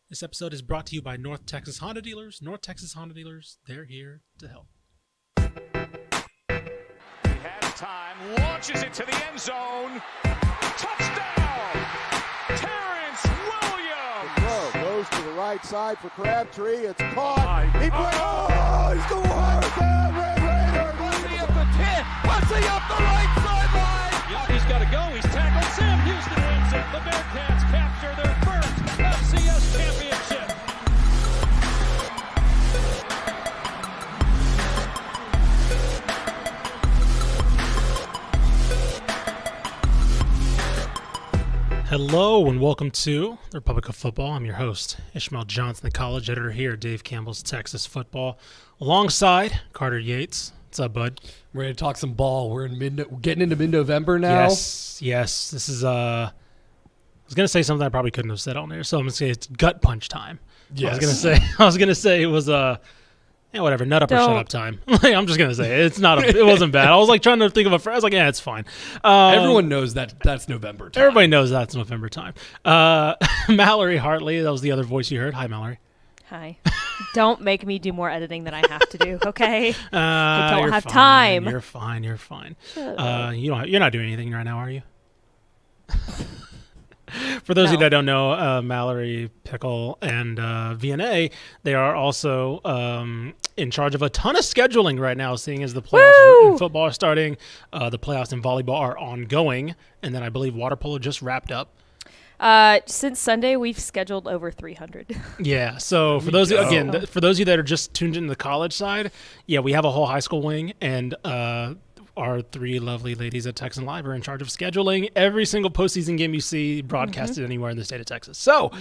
This episode is brought to you by North Texas Honda Dealers. North Texas Honda Dealers, they're here to help. He has time, launches it to the end zone. Touchdown! Terrence Williams! The throw goes to the right side for Crabtree. It's caught. He he's scored! Red Raiders! Bussey up the 10. Bussey up the right sideline. Yockey's got to go. He's tackled. Sam Houston wins it. The Bearcats capture their first FCS championship. Hello and welcome to the Republic of Football. I'm your host, Ishmael Johnson, the college editor here at Dave Campbell's Texas Football, alongside Carter Yates. What's up, bud? We're ready to talk some ball. We're getting into mid-November now. Yes. This is I was gonna say something I probably couldn't have said on there, so I'm gonna say it's gut punch time. Yes. I was gonna say it was whatever, nut up or shut up time. I'm just gonna say it. It wasn't bad. I was like trying to think of a phrase. I was like, yeah, it's fine. Everyone knows that's November time. Everybody knows that's November time. Mallory Hartley, that was the other voice you heard. Hi, Mallory. Hi. Don't make me do more editing than I have to do, okay? I don't have fine. time. You're fine. You're not doing anything right now, are you? For those of you that don't know, Mallory, Pickle, and VNA, they are also in charge of a ton of scheduling right now, seeing as the playoffs in football are starting. The playoffs in volleyball are ongoing, and then I believe water polo just wrapped up. Since Sunday, we've scheduled over 300. Yeah, so for those of you that are just tuned into the college side, yeah, we have a whole high school wing, and our three lovely ladies at Texan Live are in charge of scheduling every single postseason game you see broadcasted anywhere in the state of Texas. So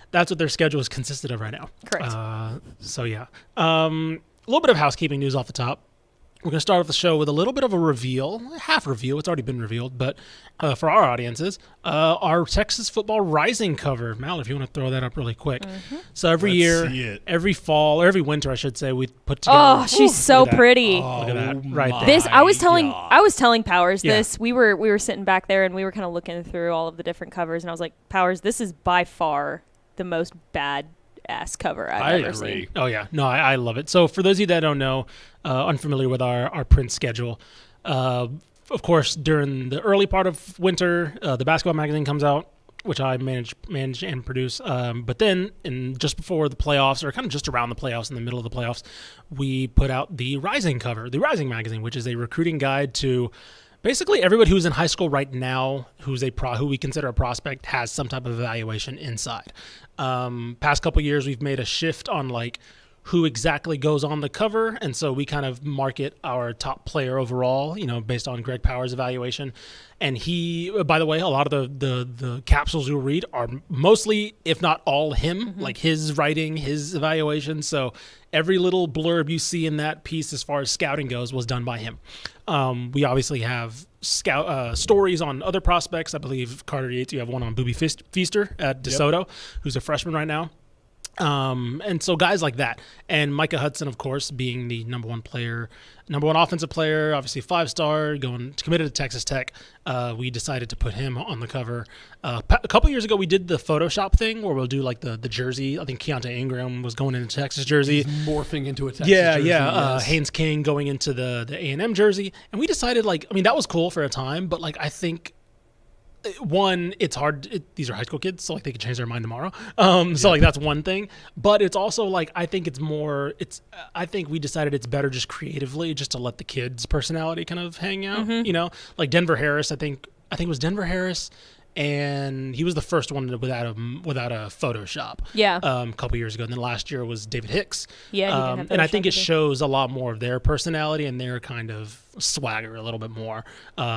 that's what their schedule is consisted of right now. Correct. A little bit of housekeeping news off the top. We're going to start off the show with a little bit of a half reveal. It's already been revealed, but for our audiences, our Texas Football Rising cover. Mal, if you want to throw that up really quick. So every year, every fall, or every winter, I should say, we put together. Oh, she's so pretty. Look at that right there. I was telling Powers this. We were sitting back there and we were kind of looking through all of the different covers, and I was like, Powers, this is by far the most badass cover I've ever seen. Oh yeah, no, I love it. So for those of you that don't know, unfamiliar with our print schedule, of course during the early part of winter, the basketball magazine comes out, which I manage and produce. But then, just before the playoffs, or kind of just around the playoffs, in the middle of the playoffs, we put out the Rising cover, the Rising magazine, which is a recruiting guide to basically everybody who's in high school right now, who we consider a prospect, has some type of evaluation inside. Past couple years, we've made a shift on like who exactly goes on the cover, and so we kind of market our top player overall, based on Greg Powers' evaluation. And he, by the way, a lot of the capsules you'll read are mostly, if not all, him, like his writing, his evaluation. So every little blurb you see in that piece as far as scouting goes was done by him. We obviously have stories on other prospects. I believe, Carter Yates, you have one on Booby Feaster at DeSoto, who's a freshman right now. And so guys like that, and Micah Hudson, of course, being the number one offensive player, obviously 5-star, committed to Texas Tech. We decided to put him on the cover. A couple years ago, we did the Photoshop thing where we'll do like the jersey. I think Keontae Ingram was going into Texas jersey. He's morphing into a Texas jersey. Yes. Haynes King going into the A&M jersey. And we decided that was cool for a time, but I think, one, it's hard. These are high school kids, so they could change their mind tomorrow. So that's one thing. But it's also I think it's more. I think we decided it's better just creatively, just to let the kids' personality kind of hang out. Like Denver Harris. I think it was Denver Harris, and he was the first one without a Photoshop. Yeah. A couple years ago, and then last year was David Hicks. Yeah. He didn't have and I think it Photoshop either. shows a lot more of their personality and their kind of swagger a little bit more.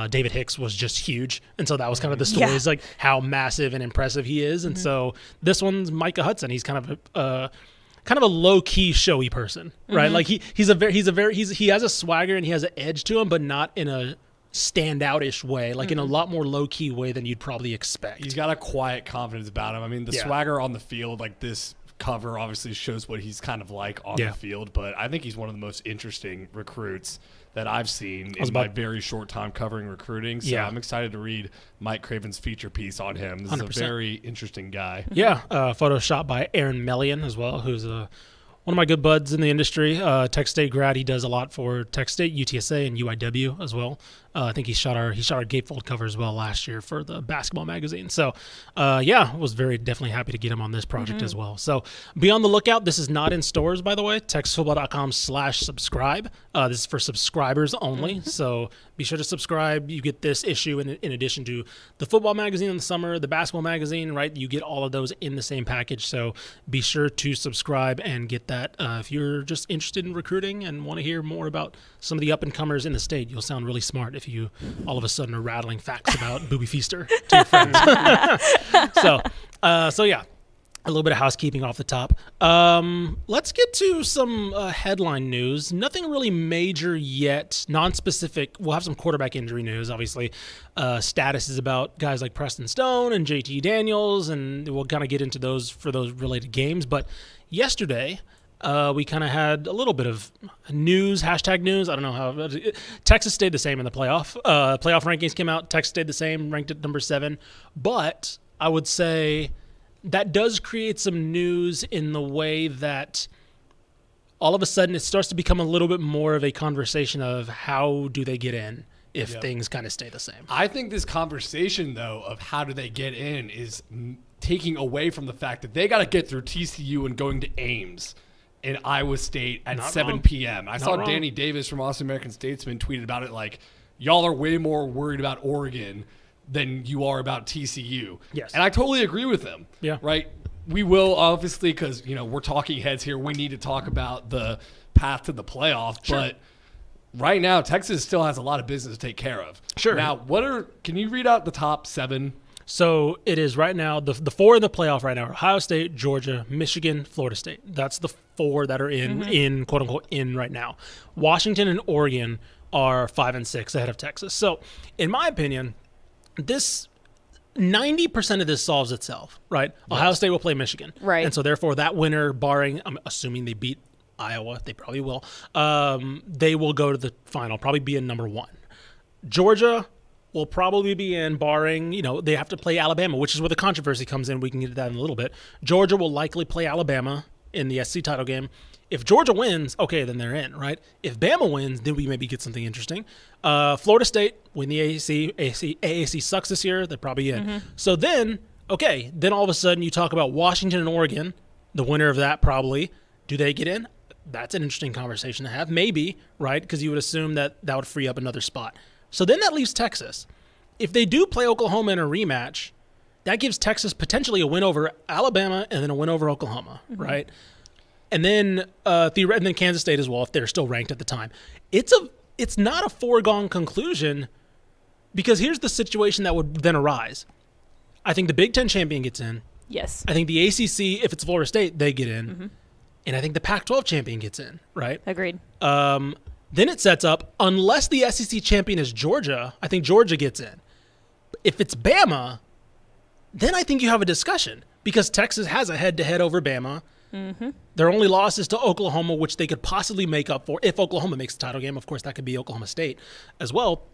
David Hicks was just huge, and so that was kind of the story, is like how massive and impressive he is. And so this one's Micah Hudson. He's kind of a low key showy person, right? Like he has a swagger and he has an edge to him, but not in a standout-ish way, in a lot more low-key way than you'd probably expect. He's got a quiet confidence about him. I mean, the swagger on the field, this cover obviously shows what he's kind of like on the field, but I think he's one of the most interesting recruits that I've seen in my very short time covering recruiting. So I'm excited to read Mike Craven's feature piece on him. This 100%. Is a very interesting guy. Yeah, photo shot by Aaron Mellion as well, who's one of my good buds in the industry. Tech State grad. He does a lot for Tech State, UTSA, and UIW as well. I think he shot our gatefold cover as well last year for the basketball magazine. So, was definitely happy to get him on this project as well. So be on the lookout. This is not in stores, by the way. TexasFootball.com/subscribe. This is for subscribers only. So be sure to subscribe. You get this issue in addition to the football magazine in the summer, the basketball magazine, right? You get all of those in the same package. So be sure to subscribe and get that. If you're just interested in recruiting and want to hear more about some of the up-and-comers in the state, you'll sound really smart if you all of a sudden are rattling facts about Booby Feaster to your friends. So yeah, a little bit of housekeeping off the top. Let's get to some headline news. Nothing really major yet, non-specific. We'll have some quarterback injury news, obviously. Status is about guys like Preston Stone and JT Daniels, and we'll kind of get into those for those related games. But yesterday, we kind of had a little bit of news, hashtag news. I don't know how. Texas stayed the same in the playoff. Playoff rankings came out. Texas stayed the same, ranked at number 7. But I would say that does create some news in the way that all of a sudden it starts to become a little bit more of a conversation of how do they get in if things kind of stay the same. I think this conversation, though, of how do they get in is taking away from the fact that they got to get through TCU and going to Ames in Iowa State at 7 p.m. I saw Danny Davis from Austin American Statesman tweeted about it like, y'all are way more worried about Oregon than you are about TCU. Yes. And I totally agree with him. Yeah. Right? We will, obviously, because, we're talking heads here. We need to talk about the path to the playoff. Sure. But right now, Texas still has a lot of business to take care of. Sure. Now, can you read out the top 7? So it is right now, the 4 in the playoff right now are Ohio State, Georgia, Michigan, Florida State. That's the 4 that are in quote-unquote, in right now. Washington and Oregon are 5 and 6 ahead of Texas. So in my opinion, 90% of this solves itself, right? Yes. Ohio State will play Michigan. Right. And so therefore that winner, barring, I'm assuming they beat Iowa, they probably will, they will go to the final, probably be in number 1. Georgia will probably be in, barring, they have to play Alabama, which is where the controversy comes in. We can get to that in a little bit. Georgia will likely play Alabama in the SEC title game. If Georgia wins, okay, then they're in, right? If Bama wins, then we maybe get something interesting. Florida State win the AAC sucks this year. They're probably in. So then all of a sudden you talk about Washington and Oregon, the winner of that probably. Do they get in? That's an interesting conversation to have. Maybe, right? Because you would assume that would free up another spot. So then that leaves Texas. If they do play Oklahoma in a rematch, that gives Texas potentially a win over Alabama and then a win over Oklahoma, right? And then and then Kansas State as well if they're still ranked at the time. It's not a foregone conclusion because here's the situation that would then arise. I think the Big Ten champion gets in. Yes. I think the ACC, if it's Florida State, they get in. And I think the Pac-12 champion gets in, right? Agreed. Then it sets up, unless the SEC champion is Georgia, I think Georgia gets in. If it's Bama, then I think you have a discussion because Texas has a head-to-head over Bama. Their only loss is to Oklahoma, which they could possibly make up for if Oklahoma makes the title game. Of course, that could be Oklahoma State as well.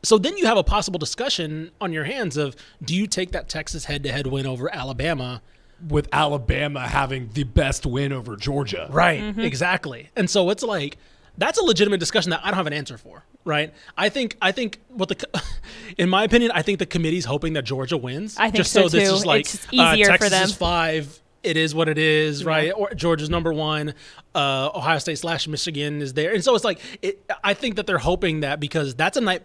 So then you have a possible discussion on your hands of, do you take that Texas head-to-head win over Alabama? With Alabama having the best win over Georgia. Right, exactly. And so it's like, that's a legitimate discussion that I don't have an answer for, right? I think in my opinion, I think the committee's hoping that Georgia wins. I think just so this too. is like, it's just easier Texas for them. is 5. It is what it is, right? Or Georgia's number 1. Ohio State / Michigan is there, and so it's like I think that they're hoping that because that's I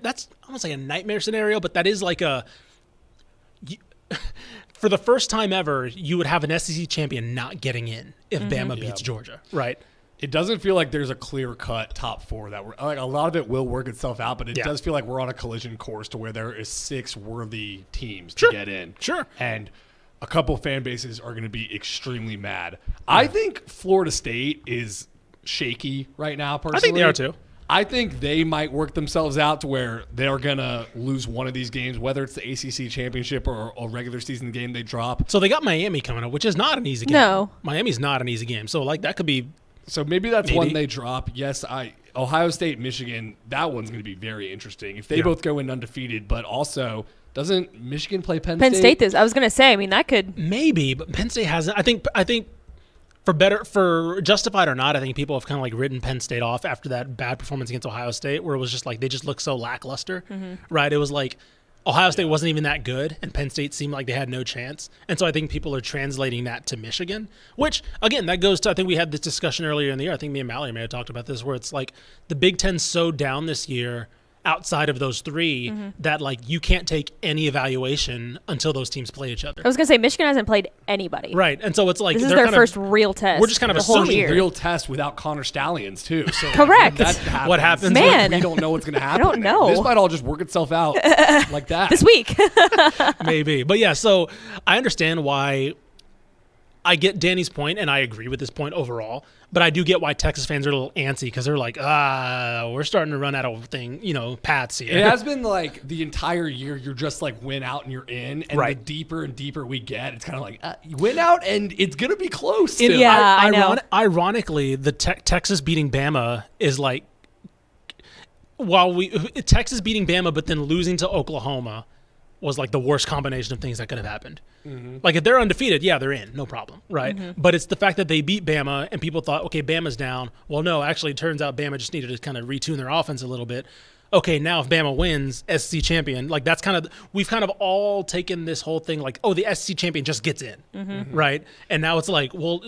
won't say a nightmare scenario, but that is like for the first time ever, you would have an SEC champion not getting in if Bama beats Georgia, right? It doesn't feel like there's a clear-cut top 4 that we're like. A lot of it will work itself out, but it does feel like we're on a collision course to where there is 6 worthy teams to get in. Sure, and a couple fan bases are going to be extremely mad. I think Florida State is shaky right now, personally. I think they are too. I think they might work themselves out to where they're going to lose one of these games, whether it's the ACC championship or a regular season game they drop. So they got Miami coming up, which is not an easy game. No. Miami's not an easy game. So, like, that could be. So maybe that's one they drop. Yes, Ohio State, Michigan, that one's going to be very interesting. If they both go in undefeated, but also, doesn't Michigan play Penn State? Penn State does. I was going to say, I mean, that could. Maybe, but Penn State hasn't. I think. For justified or not, I think people have kind of like written Penn State off after that bad performance against Ohio State, where it was just like they just looked so lackluster, right? It was like Ohio State wasn't even that good, and Penn State seemed like they had no chance. And so I think people are translating that to Michigan, which, again, that goes to, I think we had this discussion earlier in the year. I think me and Mallory may have talked about this, where it's like the Big Ten's so down this year outside of those three that, like, you can't take any evaluation until those teams play each other. I was going to say, Michigan hasn't played anybody. Right. And so it's like this is their first real test. We're just kind of assuming real test without Connor Stallions, too. So correct. That happens, what happens? Man. We don't know what's going to happen. I don't know. This might all just work itself out like that. This week. Maybe. But yeah, so I understand why. I get Danny's point, and I agree with this point overall, but I do get why Texas fans are a little antsy because they're like, we're starting to run out of paths here. It has been like the entire year you're just like win out and you're in, and the deeper and deeper we get, it's kind of like you win out and it's going to be close. I know. Ironically, the Texas beating Bama is like, Texas beating Bama but then losing to Oklahoma was like the worst combination of things that could have happened. Like if they're undefeated, they're in, no problem, right? But it's the fact that they beat Bama and people thought, okay, Bama's down. Well, no, actually it turns out Bama just needed to kind of retune their offense a little bit. Okay, now if Bama wins, SEC champion, like that's kind of, we've kind of all taken this whole thing like, oh, the SEC champion just gets in, right? And now it's like, well,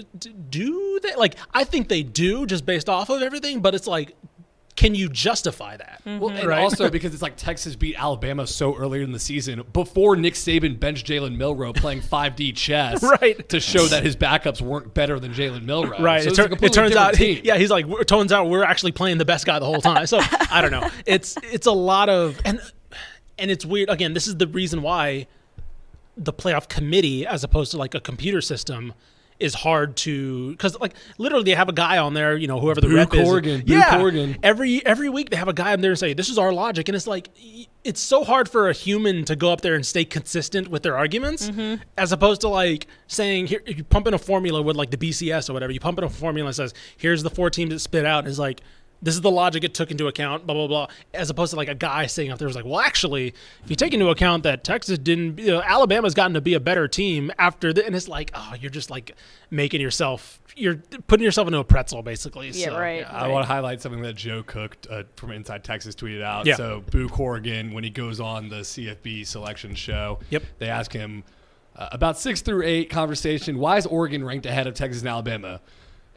do they? Like, I think they do just based off of everything, but it's like, can you justify that? Well, and also because it's like Texas beat Alabama so earlier in the season before Nick Saban benched Jalen Milroe playing 5D chess to show that his backups weren't better than Jalen Milroe. Right. So it turns out, he's like, it turns out we're actually playing the best guy the whole time. So I don't know. It's a lot of, and it's weird. Again, this is the reason why the playoff committee, as opposed to like a computer system, is hard to, because like literally they have a guy on there, whoever the rep is. Corrigan. Every week they have a guy on there and say, this is our logic. And it's like, it's so hard for a human to go up there and stay consistent with their arguments, as opposed to like saying, here, if you pump in a formula with like the BCS or whatever, you pump in a formula and says, here's the 4 teams that spit out. And it's like, this is the logic it took into account, blah, blah, blah, as opposed to like a guy saying up there was like, well, actually, if you take into account that Texas didn't, Alabama's gotten to be a better team after and it's like, oh, you're just like you're putting yourself into a pretzel, basically. Yeah, so, right. I want to highlight something that Joe Cook from Inside Texas tweeted out. Yeah. So Boo Corrigan, when he goes on the CFB selection show, they ask him about 6 through 8 conversation, why is Oregon ranked ahead of Texas and Alabama?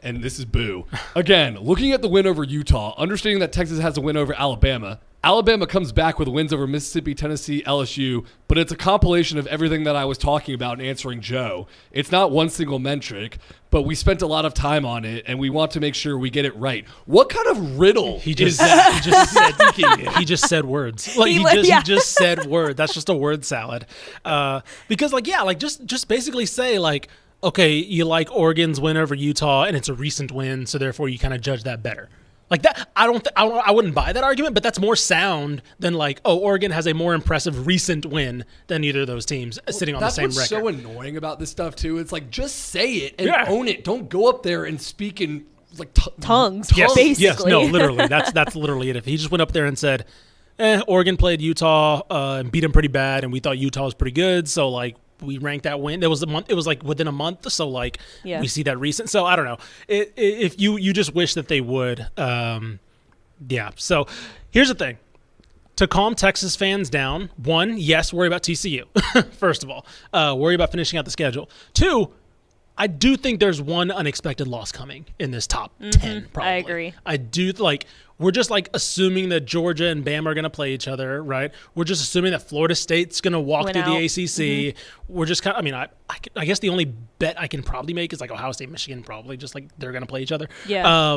And this is Boo. Again, looking at the win over Utah, understanding that Texas has a win over Alabama, Alabama comes back with wins over Mississippi, Tennessee, LSU, but it's a compilation of everything that I was talking about in answering Joe. It's not one single metric, but we spent a lot of time on it, and we want to make sure we get it right. What kind of riddle is that? He just said words. Like he just said words. That's just a word salad. Because just basically say like, okay, you like Oregon's win over Utah, and it's a recent win, so therefore you kind of judge that better. Like that, I wouldn't buy that argument, but that's more sound than like, oh, Oregon has a more impressive recent win than either of those teams sitting on the same record. That's what's so annoying about this stuff too. It's like, just say it and own it. Don't go up there and speak in like tongues. Basically. Yes, no, literally. That's literally it. If he just went up there and said, Oregon played Utah and beat them pretty bad, and we thought Utah was pretty good, so like, we ranked that win. It was like within a month, so like we see that recent. So I don't know. If you just wish that they would. So here's the thing. To calm Texas fans down, 1, yes, worry about TCU. First of all, worry about finishing out the schedule. 2, I do think there's one unexpected loss coming in this top 10. Probably. I agree. I do we're just like assuming that Georgia and Bama are going to play each other, right? We're just assuming that Florida State's going to walk through the ACC. We're just kind of, I mean, I guess the only bet I can probably make is like Ohio State, Michigan, probably just like they're going to play each other. Yeah.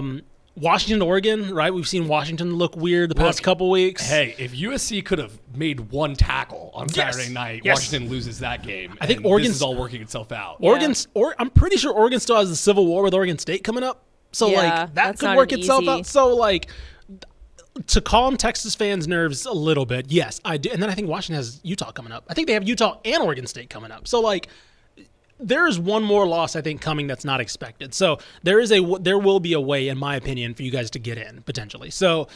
Washington, Oregon, right? We've seen Washington look weird the past couple weeks. Hey, if USC could have made one tackle on Saturday night, Washington loses that game. I think this is all working itself out. I'm pretty sure Oregon still has the Civil War with Oregon State coming up. So like that could work itself out. So like to calm Texas fans' nerves a little bit, yes, I do. And then I think Washington has Utah coming up. I think they have Utah and Oregon State coming up. So, like, there is one more loss, I think, coming that's not expected. So there will be a way, in my opinion, for you guys to get in, potentially. So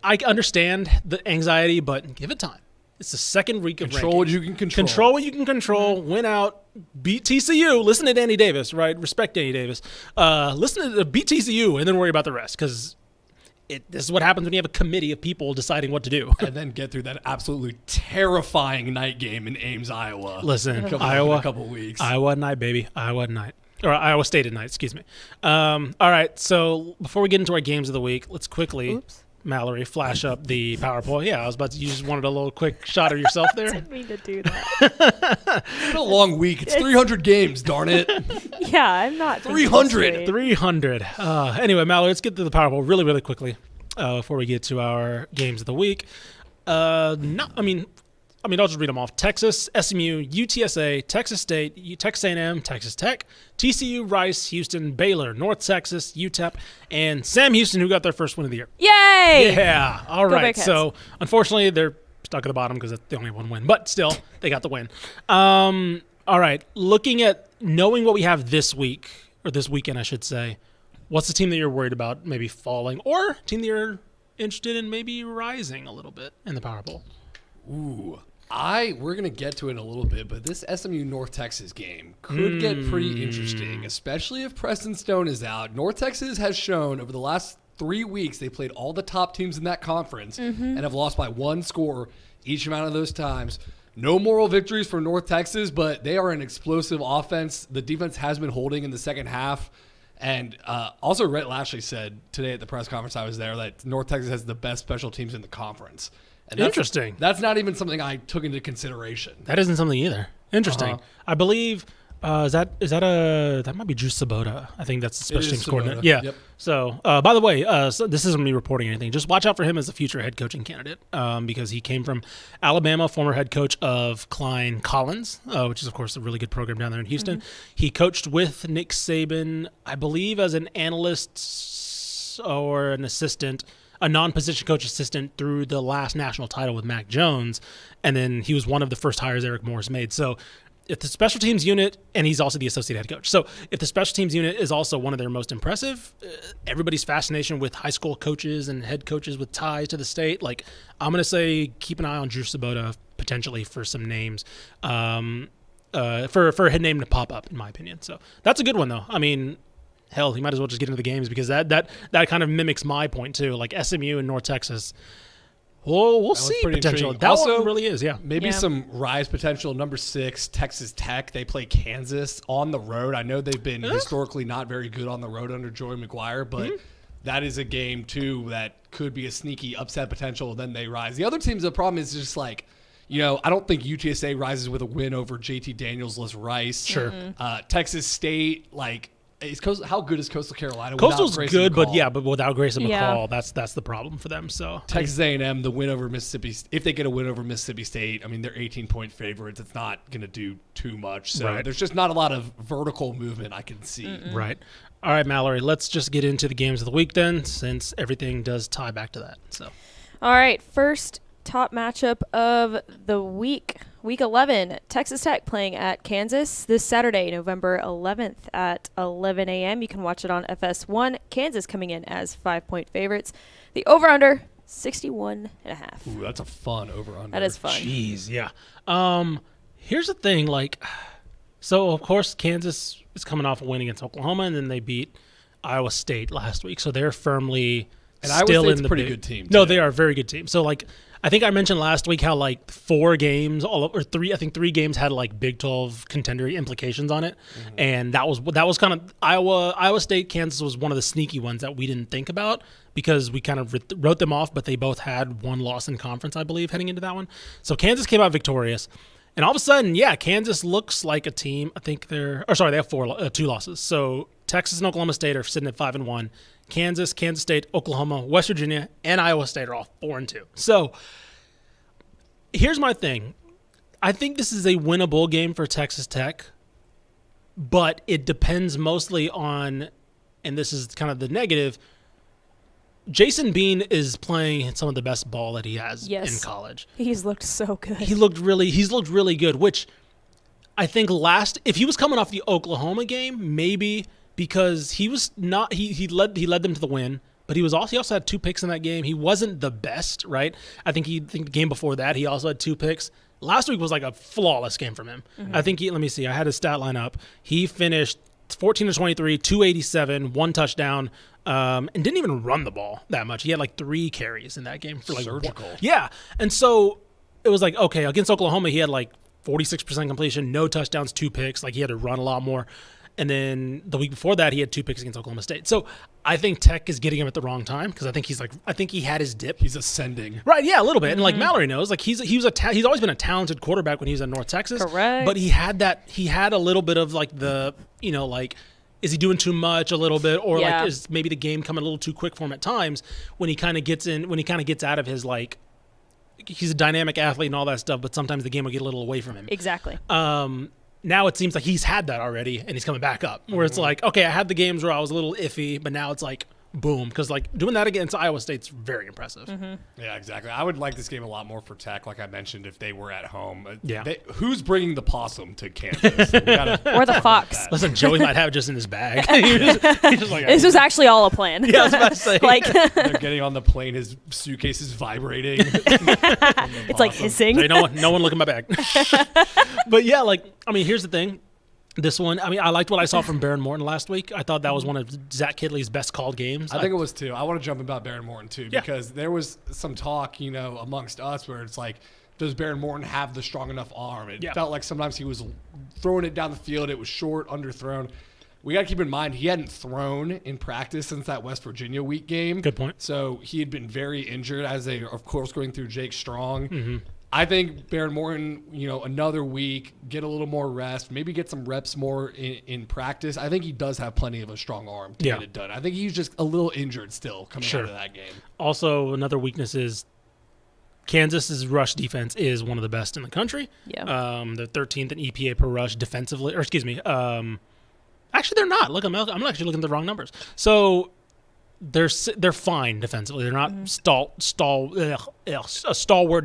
I understand the anxiety, but give it time. It's the second week of Control what you can control. Control what you can control. Win out. Beat TCU. Listen to Danny Davis, right? Respect Danny Davis. Listen to beat TCU and then worry about the rest, because this is what happens when you have a committee of people deciding what to do. And then get through that absolutely terrifying night game in Ames, Iowa. Listen, Iowa, in a couple weeks. Iowa at night, baby. Iowa at night. Or Iowa State at night, excuse me. All right, so before we get into our games of the week, let's quickly, Mallory, flash up the PowerPoint. Yeah, I was about to, you just wanted a little quick shot of yourself there. I didn't mean to do that. It's been a long week. It's 300 games, darn it. Yeah, I'm not. 300. 300. Anyway, Mallory, let's get to the PowerPoint really, really quickly before we get to our games of the week. I'll just read them off. Texas, SMU, UTSA, Texas State, Texas A&M, Texas Tech, TCU, Rice, Houston, Baylor, North Texas, UTEP, and Sam Houston, who got their first win of the year. Yay! Yeah. All right. Bearcats. So, unfortunately, they're stuck at the bottom because they only have one win. But still, they got the win. All right. Looking at knowing what we have this week, or this weekend, I should say, what's the team that you're worried about maybe falling, or a team that you're interested in maybe rising a little bit in the Power Bowl? Ooh. We're going to get to it in a little bit, but this SMU North Texas game could get pretty interesting, especially if Preston Stone is out. North Texas has shown over the last 3 weeks they played all the top teams in that conference and have lost by one score each amount of those times. No moral victories for North Texas, but they are an explosive offense. The defense has been holding in the second half. And also, Rhett Lashley said today at the press conference I was there that North Texas has the best special teams in the conference. And Interesting. That's not even something I took into consideration. That isn't something either. Interesting. I believe that might be Drew Sabota. I think that's the special teams coordinator. Yeah. Yep. So, by the way, so this isn't me reporting anything. Just watch out for him as a future head coaching candidate, because he came from Alabama, former head coach of Klein Collins, which is of course a really good program down there in Houston. He coached with Nick Saban, I believe, as an analyst or an assistant. A non-position coach assistant through the last national title with Mac Jones, and then he was one of the first hires Eric Morris made. So if the special teams unit, and he's also the associate head coach, so if the special teams unit is also one of their most impressive, everybody's fascination with high school coaches and head coaches with ties to the state, like I'm going to say keep an eye on Drew Sabota potentially for some names, for a head name to pop up, in my opinion. So that's a good one, though. I mean, hell, he might as well just get into the games, because that kind of mimics my point too. Like SMU and North Texas, we'll see potential. That also, one really is, yeah. Maybe some rise potential. Number 6, Texas Tech. They play Kansas on the road. I know they've been historically not very good on the road under Joey McGuire, but that is a game too that could be a sneaky upset potential. Then they rise. The other teams, the problem is just like, I don't think UTSA rises with a win over JT Daniels-less Rice. Sure. Texas State, like. How good is Coastal Carolina? Coastal's good, but without Grayson McCall, that's the problem for them. So Texas A&M, the win over Mississippi, if they get a win over Mississippi State, I mean they're 18-point favorites. It's not going to do too much. So there's just not a lot of vertical movement I can see. Right. All right, Mallory. Let's just get into the games of the week then, since everything does tie back to that. So. All right. First top matchup of the week. Week 11, Texas Tech playing at Kansas this Saturday, November 11th at 11 a.m. You can watch it on FS1. Kansas coming in as 5-point favorites. The over-under, 61.5. Ooh, that's a fun over-under. That is fun. Jeez, yeah. Here's the thing, so of course Kansas is coming off a win against Oklahoma, and then they beat Iowa State last week, so they're firmly still in the pretty good team. No, they are a very good team. So I think I mentioned last week how 4 games, I think 3 games had Big 12 contender implications on it, and that was kind of Iowa State, Kansas was one of the sneaky ones that we didn't think about because we kind of wrote them off, but they both had one loss in conference, I believe, heading into that one. So Kansas came out victorious, and all of a sudden, Kansas looks like a team. I think they have 2 losses. So Texas and Oklahoma State are sitting at 5-1. Kansas, Kansas State, Oklahoma, West Virginia, and Iowa State are all 4-2. So here's my thing. I think this is a winnable game for Texas Tech, but it depends mostly on, and this is kind of the negative, Jason Bean is playing some of the best ball that he has in college. He's looked so good. He's looked really good, which I think if he was coming off the Oklahoma game, maybe because he was not he led them to the win, but he also had 2 picks in that game. He wasn't the best, right? I think the game before that he also had 2 picks. Last week was like a flawless game from him. I think let me see. I had his stat line up. He finished 14 to 23, 287, 1 touchdown. And didn't even run the ball that much. He had like 3 carries in that game for like surgical. Yeah, and so it was like, okay, against Oklahoma, he had like 46% completion, no touchdowns, 2 picks. Like he had to run a lot more. And then the week before that, he had 2 picks against Oklahoma State. So I think Tech is getting him at the wrong time because I think he had his dip. He's ascending. Right, yeah, a little bit. And like Mallory knows, like he's always been a talented quarterback when he was at North Texas. Correct. But he had a little bit of like is he doing too much a little bit, or like is maybe the game coming a little too quick for him at times when he kind of gets out of his like he's a dynamic athlete and all that stuff, but sometimes the game will get a little away from him. Exactly. Now it seems like he's had that already and he's coming back up. Where it's like, okay, I had the games where I was a little iffy, but now it's like boom, because like doing that against Iowa State's very impressive. Yeah, exactly. I would like this game a lot more for Tech, like I mentioned, if they were at home. Yeah. Who's bringing the possum to Kansas? Or the fox. Listen, Joey might have it just in his bag. He's just like, This was actually all a plan. Yeah, I was about to say. Like they're getting on the plane, his suitcase is vibrating. it's like hissing. Hey, no one look in my bag. But yeah, like I mean, here's the thing. This one, I mean, I liked what I saw from Baron Morton last week. I thought that was one of Zach Kidley's best called games. I think it was too. I want to jump about Baron Morton too, because there was some talk, amongst us where it's like, does Baron Morton have the strong enough arm? It felt like sometimes he was throwing it down the field. It was short, underthrown. We got to keep in mind he hadn't thrown in practice since that West Virginia week game. Good point. So he had been very injured as they, of course, going through Jake Strong. I think Baron Morton, another week, get a little more rest, maybe get some reps more in practice. I think he does have plenty of a strong arm to get it done. I think he's just a little injured still coming out of that game. Also, another weakness is Kansas's rush defense is one of the best in the country. Yeah. They're 13th in EPA per rush defensively. Or excuse me. Actually, they're not. Look, I'm actually looking at the wrong numbers. So they're fine defensively. They're not a stalwart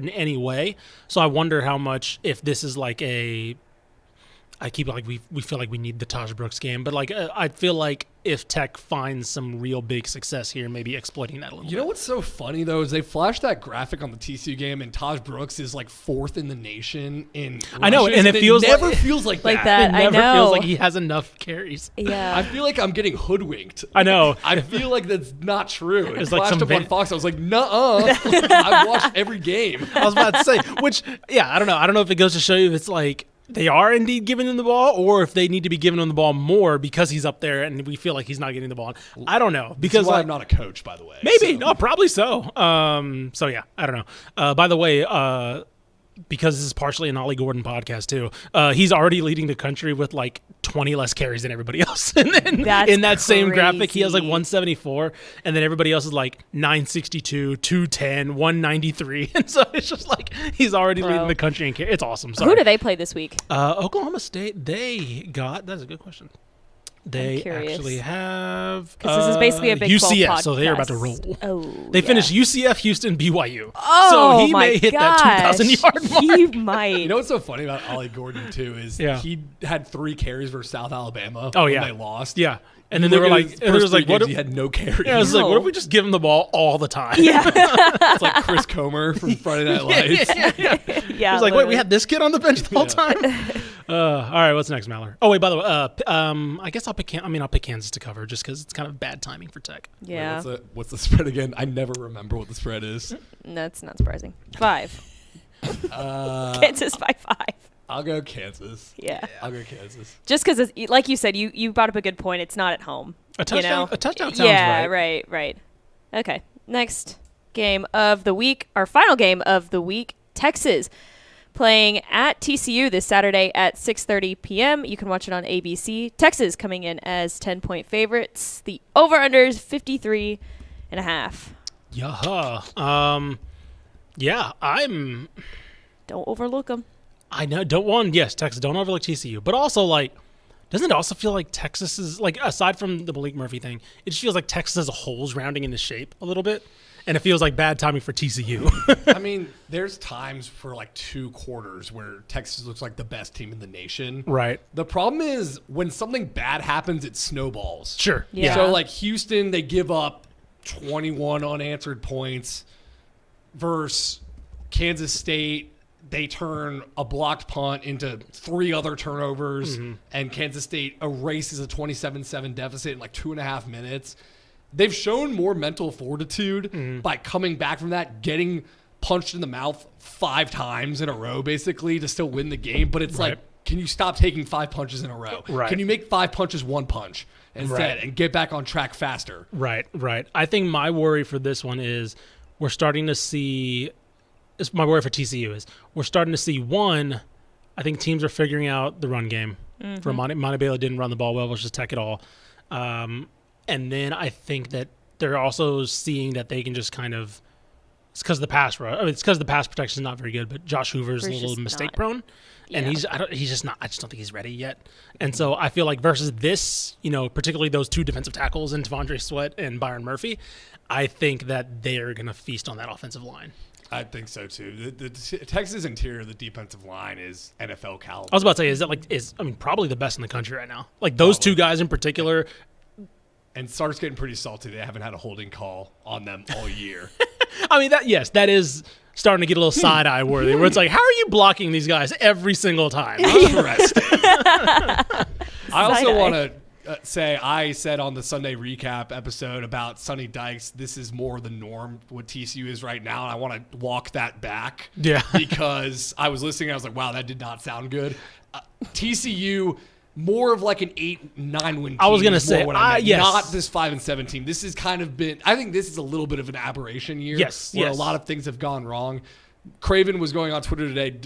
in any way. So I wonder how much, if this is like we feel like we need the Taj Brooks game, but like I feel like if Tech finds some real big success here, maybe exploiting that a little bit. You know what's so funny though is they flashed that graphic on the TCU game, and Taj Brooks is like 4th in the nation in rushes. I know, and it never feels like that. It never feels like he has enough carries. Yeah. I feel like I'm getting hoodwinked. I know. I feel like that's not true. It It's like flashed some up on Fox. I was like, nuh-uh. I've watched every game. I was about to say, which, I don't know. I don't know if it goes to show you if it's like they are indeed giving him the ball, or if they need to be giving him the ball more because he's up there and we feel like he's not getting the ball. I don't know, because I'm not a coach, by the way. Maybe no, probably so. So yeah, I don't know. By the way, because this is partially an Ollie Gordon podcast too, he's already leading the country with like 20 less carries than everybody else. And then in that same graphic, he has like 174, and then everybody else is like 962, 210, 193. And so it's just like he's already leading the country in carries. It's awesome. Sorry. Who do they play this week? Oklahoma State. That's a good question. They actually have because this is basically a Big 12 UCF, podcast. so they are about to roll. Oh, they finished UCF, Houston, BYU. Oh, so he may hit that 2,000-yard mark. He might. You know what's so funny about Ollie Gordon too is he had 3 carries versus South Alabama. Oh when yeah, they lost. Yeah. And then they were like, what if he had no carries? Yeah, I was like, what if we just give him the ball all the time? Yeah. It's like Chris Comer from Friday Night Lights. Yeah. He's like, wait, we had this kid on the bench the whole time? All right, what's next, Mallory? Oh, wait, by the way, I guess I'll pick Kansas to cover just because it's kind of bad timing for Tech. Yeah. Wait, what's the spread again? I never remember what the spread is. That's not surprising. 5. Kansas by 5. I'll go Kansas. Yeah. I'll go Kansas. Just because, like you said, you brought up a good point. It's not at home. A touchdown sounds right. Yeah, right. Okay. Next game of the week, our final game of the week, Texas playing at TCU this Saturday at 6:30 p.m. You can watch it on ABC. Texas coming in as 10-point favorites. The over-under is 53.5. Yeah, Don't overlook them. I know. Texas, don't overlook TCU. But also, like, Doesn't it also feel like Texas is, like, aside from the Malik Murphy thing, it just feels like Texas as a whole is rounding into shape a little bit, and it feels like bad timing for TCU. I mean, there's times for like 2 quarters where Texas looks like the best team in the nation. Right. The problem is when something bad happens, it snowballs. Sure. Yeah. So like Houston, they give up 21 unanswered points versus Kansas State. They turn a blocked punt into 3 other turnovers, and Kansas State erases a 27-7 deficit in like 2.5 minutes. They've shown more mental fortitude by coming back from that, getting punched in the mouth 5 times in a row, basically, to still win the game. But it's like, can you stop taking 5 punches in a row? Right. Can you make 5 punches 1 punch instead and get back on track faster? Right. I think my worry for this one is we're starting to see – my worry for TCU is we're starting to see, one, I think teams are figuring out the run game. For Monte Baylor didn't run the ball well, let's just tech it all. And then I think that they're also seeing that they can just kind of – it's because the pass rush. I mean, it's because the pass protection is not very good, but Josh Hoover's a little mistake prone. And he's just not – I just don't think he's ready yet. And so I feel like versus this, particularly those 2 defensive tackles in T'Vondre Sweat and Byron Murphy, I think that they're going to feast on that offensive line. I think so too. The Texas interior, the defensive line is NFL caliber. I was about to say, is that probably the best in the country right now. Like those 2 guys in particular. And Sark's getting pretty salty. They haven't had a holding call on them all year. I mean, that is starting to get a little side eye worthy. Where it's like, how are you blocking these guys every single time? Interesting. I also want to say I said on the Sunday recap episode about Sonny Dykes, this is more the norm what TCU is right now, and I want to walk that back. Yeah. Because I was listening, I was like, wow, that did not sound good. TCU, more of like an 8-9 win team. I was going to say, yes. Not this 5-7 team. This has kind of been, I think this is a little bit of an aberration year. Yes. Where a lot of things have gone wrong. Craven was going on Twitter today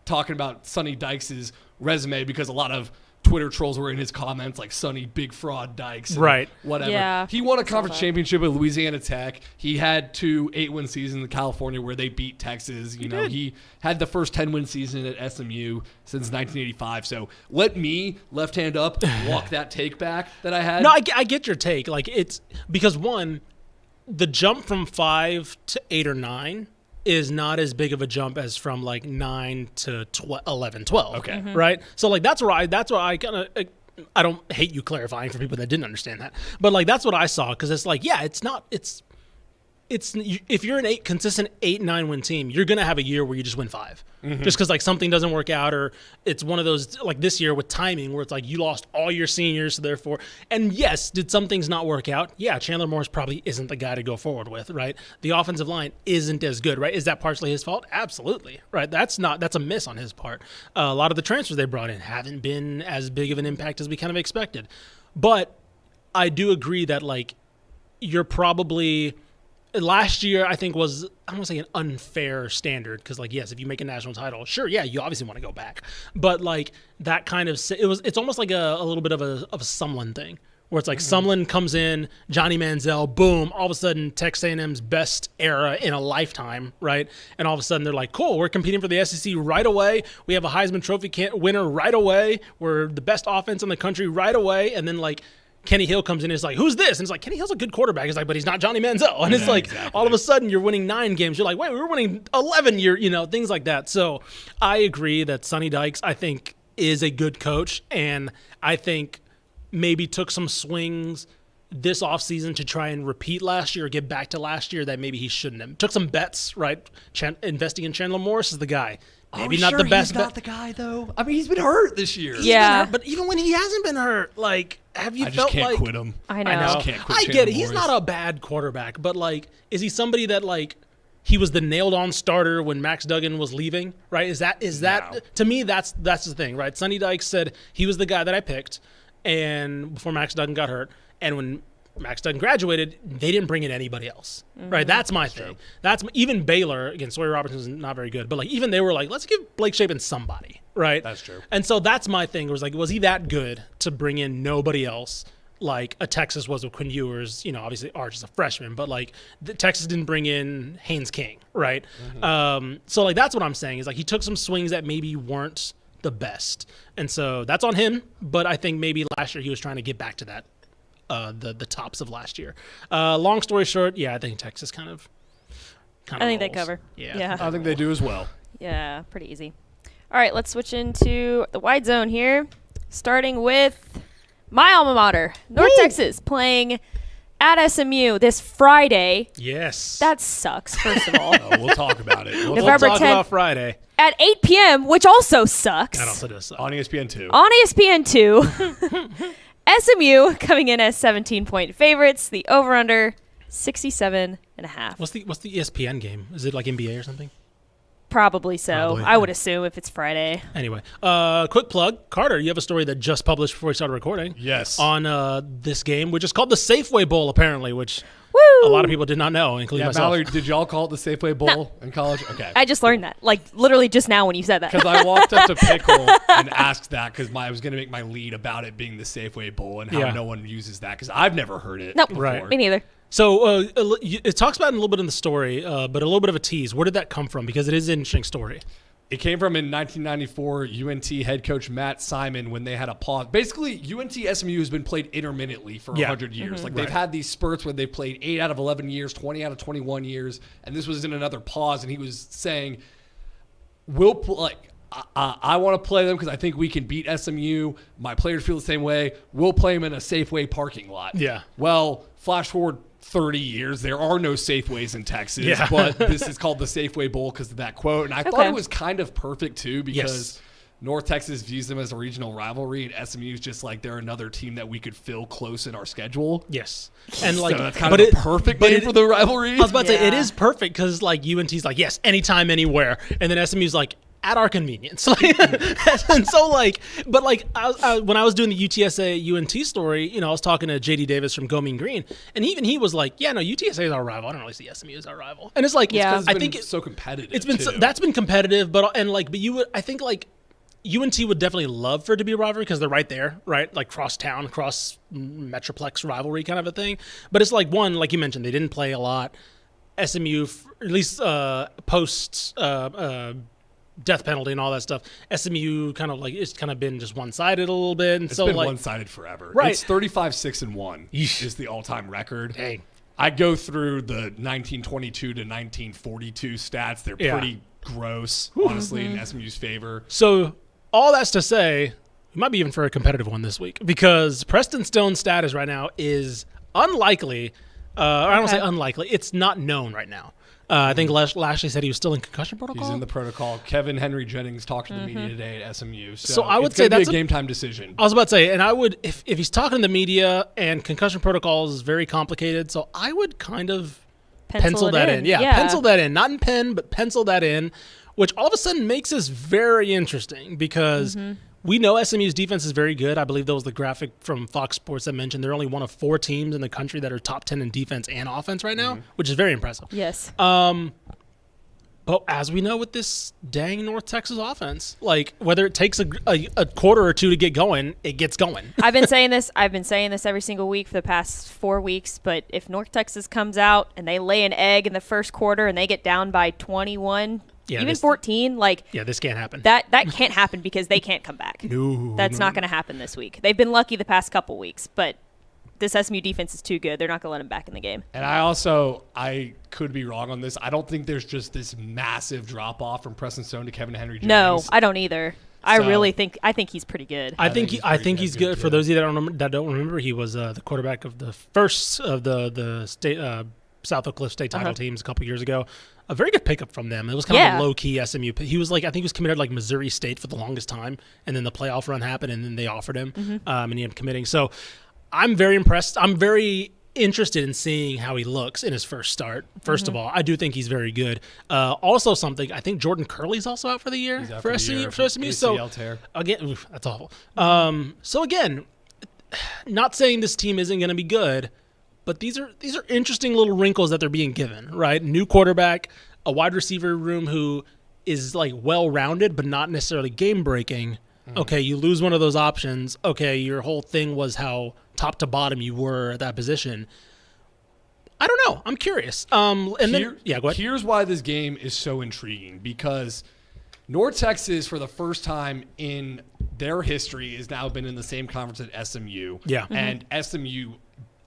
talking about Sonny Dykes' resume because a lot of Twitter trolls were in his comments like Sonny, big fraud, Dykes, right? Whatever. Yeah, he won a conference championship at Louisiana Tech. He had 2 8-win seasons in California where they beat Texas. He had the first 10-win season at SMU since 1985. So let me, left hand up, walk that take back that I had. No, I get your take. Like it's because one, the jump from 5 to 8 or 9 is not as big of a jump as from like 9 to 11, 12. Okay. Right? So like that's where I kind of I don't hate you clarifying for people that didn't understand that. But like that's what I saw because it's like, yeah, it's if you're an consistent 8-9 win team, you're going to have a year where you just win 5. Just because like something doesn't work out, or it's one of those like this year with timing where it's like you lost all your seniors, so therefore, and yes, did some things not work out? Yeah, Chandler Morris probably isn't the guy to go forward with, right? The offensive line isn't as good, right? Is that partially his fault? Absolutely, right? That's a miss on his part. A lot of the transfers they brought in haven't been as big of an impact as we kind of expected, but I do agree that like you're probably. Last year, I think was, I don't want to say an unfair standard because, like, yes, if you make a national title, sure, yeah, you obviously want to go back. But, like, that kind of, it's almost like a little bit of a Sumlin thing where it's like Sumlin comes in, Johnny Manziel, boom, all of a sudden Texas A&M's best era in a lifetime, right? And all of a sudden they're like, cool, we're competing for the SEC right away. We have a Heisman Trophy winner right away. We're the best offense in the country right away. And then, like, Kenny Hill comes in and is like, who's this? And it's like, Kenny Hill's a good quarterback. It's like, but he's not Johnny Manziel. And it's like, all of a sudden you're winning 9 games. You're like, wait, we were winning 11, things like that. So I agree that Sonny Dykes, I think, is a good coach. And I think maybe took some swings this offseason to try and repeat last year or get back to last year that maybe he shouldn't have. Took some bets, right? Investing in Chandler Morris is the guy. Maybe not the best. He's not the guy, though. I mean, he's been hurt this year. Yeah. But even when he hasn't been hurt, like, have you felt like... I just can't quit him. I know. I just can't quit I get it. He's not a bad quarterback, but, like, is he somebody that, like, he was the nailed-on starter when Max Duggan was leaving, right? Is that No. To me, that's the thing, right? Sonny Dykes said he was the guy that I picked and before Max Duggan got hurt, and when Max Duggan graduated, they didn't bring in anybody else, right? That's my thing. Even Baylor, again, Sawyer Robertson is not very good, but like even they were like, let's give Blake Shapen somebody, right? That's true. And so that's my thing. Was he that good to bring in nobody else like a Texas was with Quinn Ewers? Obviously Arch is a freshman, but like Texas didn't bring in Haynes King, right? So like that's what I'm saying is like he took some swings that maybe weren't the best. And so that's on him, but I think maybe last year he was trying to get back to that, the tops of last year. Long story short, yeah, I think Texas kind of I think they rolls. cover. Yeah. I think they do as well. Yeah, pretty easy. All right, let's switch into the wide zone here, starting with my alma mater, North Texas, playing at SMU this Friday. Yes. That sucks, first of all. We'll talk about it. we'll November talk 10th. about Friday. At 8 p.m., which also sucks. That also does suck. On ESPN2. On ESPN2, SMU coming in as 17-point favorites. The over/under 67.5. What's the ESPN game? Is it like NBA or something? Probably so. Probably. I would assume if it's Friday. Anyway, quick plug. Carter, you have a story that just published before we started recording. Yes. On this game, which is called the Safeway Bowl, apparently, which Woo! a lot of people did not know, including Yeah, myself. Mallory, did y'all call it the Safeway Bowl in college? Okay. I just learned that, like literally just now when you said that. Because I walked up to Pickle and asked that because I was going to make my lead about it being the Safeway Bowl and how Yeah. no one uses that because I've never heard it Nope. before. Right. Me neither. So it talks about it a little bit in the story, but a little bit of a tease. Where did that come from? Because it is an interesting story. It came from in 1994, UNT head coach Matt Simon when they had a pause. Basically, UNT SMU has been played intermittently for 100 years. Like they've had these spurts where they played 8 out of 11 years, 20 out of 21 years, and this was in another pause. And he was saying, I want to play them because I think we can beat SMU. My players feel the same way. We'll play them in a Safeway parking lot. Yeah. Well, flash forward 30 years, there are no Safeways in Texas, Yeah. but this is called the Safeway Bowl because of that quote. And I thought Okay. it was kind of perfect too because Yes. North Texas views them as a regional rivalry, and SMU is just like they're another team that we could fill close in our schedule. Yes. And like, So that's kind but of it, the perfect but name it- for the rivalry. I was about to say, it Yeah. is perfect because like UNT's like, yes, anytime, anywhere. And then SMU's like, at our convenience. And so like, but like when I was doing the UTSA UNT story, you know, I was talking to JD Davis from Go Mean Green, and even he was like, yeah, no, UTSA is our rival. I don't really see SMU as our rival. And it's like, Yeah. It's I been think so competitive. it's been too. that's been competitive, but you would, I think like UNT would definitely love for it to be a rivalry because they're right there, right? Like cross town, cross metroplex rivalry kind of a thing. But it's like one, like you mentioned, they didn't play a lot. SMU, at least post death penalty and all that stuff, SMU kind of like it's kind of been just one-sided a little bit, and It's so been like one-sided forever. Right. It's 35-6-1 Yeesh. is the all-time record. dang. I go through the 1922 to 1942 stats. They're Yeah. pretty gross, honestly, in SMU's favor. So all that's to say, we might be even for a competitive one this week because Preston Stone's status right now is unlikely. Or I don't say unlikely; it's not known right now. I think Lashley said he was still in concussion protocol. He's in the protocol. Kevin Henry Jennings talked to the media today at SMU. So I would it's say gonna be that's a game time decision. I was about to say, and I would if he's talking to the media and concussion protocol is very complicated, so I would kind of pencil that in. Yeah, pencil that in. Not in pen, but pencil that in, which all of a sudden makes this very interesting because we know SMU's defense is very good. I believe that was the graphic from Fox Sports that mentioned they're only one of 4 teams in the country that are top 10 in defense and offense right now, which is very impressive. Yes. But as we know with this dang North Texas offense, like whether it takes a quarter or two to get going, it gets going. I've been saying this every single week for the past 4 weeks, but if North Texas comes out and they lay an egg in the first quarter and they get down by 21, Yeah, even this- 14, like Yeah, this can't happen. that can't happen because they can't come back. No, That's not going to happen this week. They've been lucky the past couple weeks, but this SMU defense is too good. They're not going to let them back in the game. And I could be wrong on this. I don't think there's just this massive drop off from Preston Stone to Kevin Henry Jennings. No, I don't either. I So- think he's pretty good. I think pretty he's good good. For too. those of you that don't remember, he was the quarterback of the first of the state South Oak Cliff State title teams a couple years ago. A very good pickup from them. It was kind of a low key SMU. He was like I think he was committed like Missouri State for the longest time, and then the playoff run happened, and then they offered him, and he ended up committing. So I'm very impressed. I'm very interested in seeing how he looks in his first start. First of all, I do think he's very good. Also, something I think Jordan Curley's also out for the year out for for the SMU. year For SMU. So ACL tear. again, oof, that's awful. So again, not saying this team isn't going to be good, but these are interesting little wrinkles that they're being given. Right, new quarterback, a wide receiver room who is like well rounded, but not necessarily game breaking. Okay, you lose one of those options. Okay, your whole thing was how top to bottom you were at that position. I don't know. I'm curious. And then, yeah, go ahead. Here's why this game is so intriguing because North Texas, for the first time in their history, has now been in the same conference as SMU. Yeah. And SMU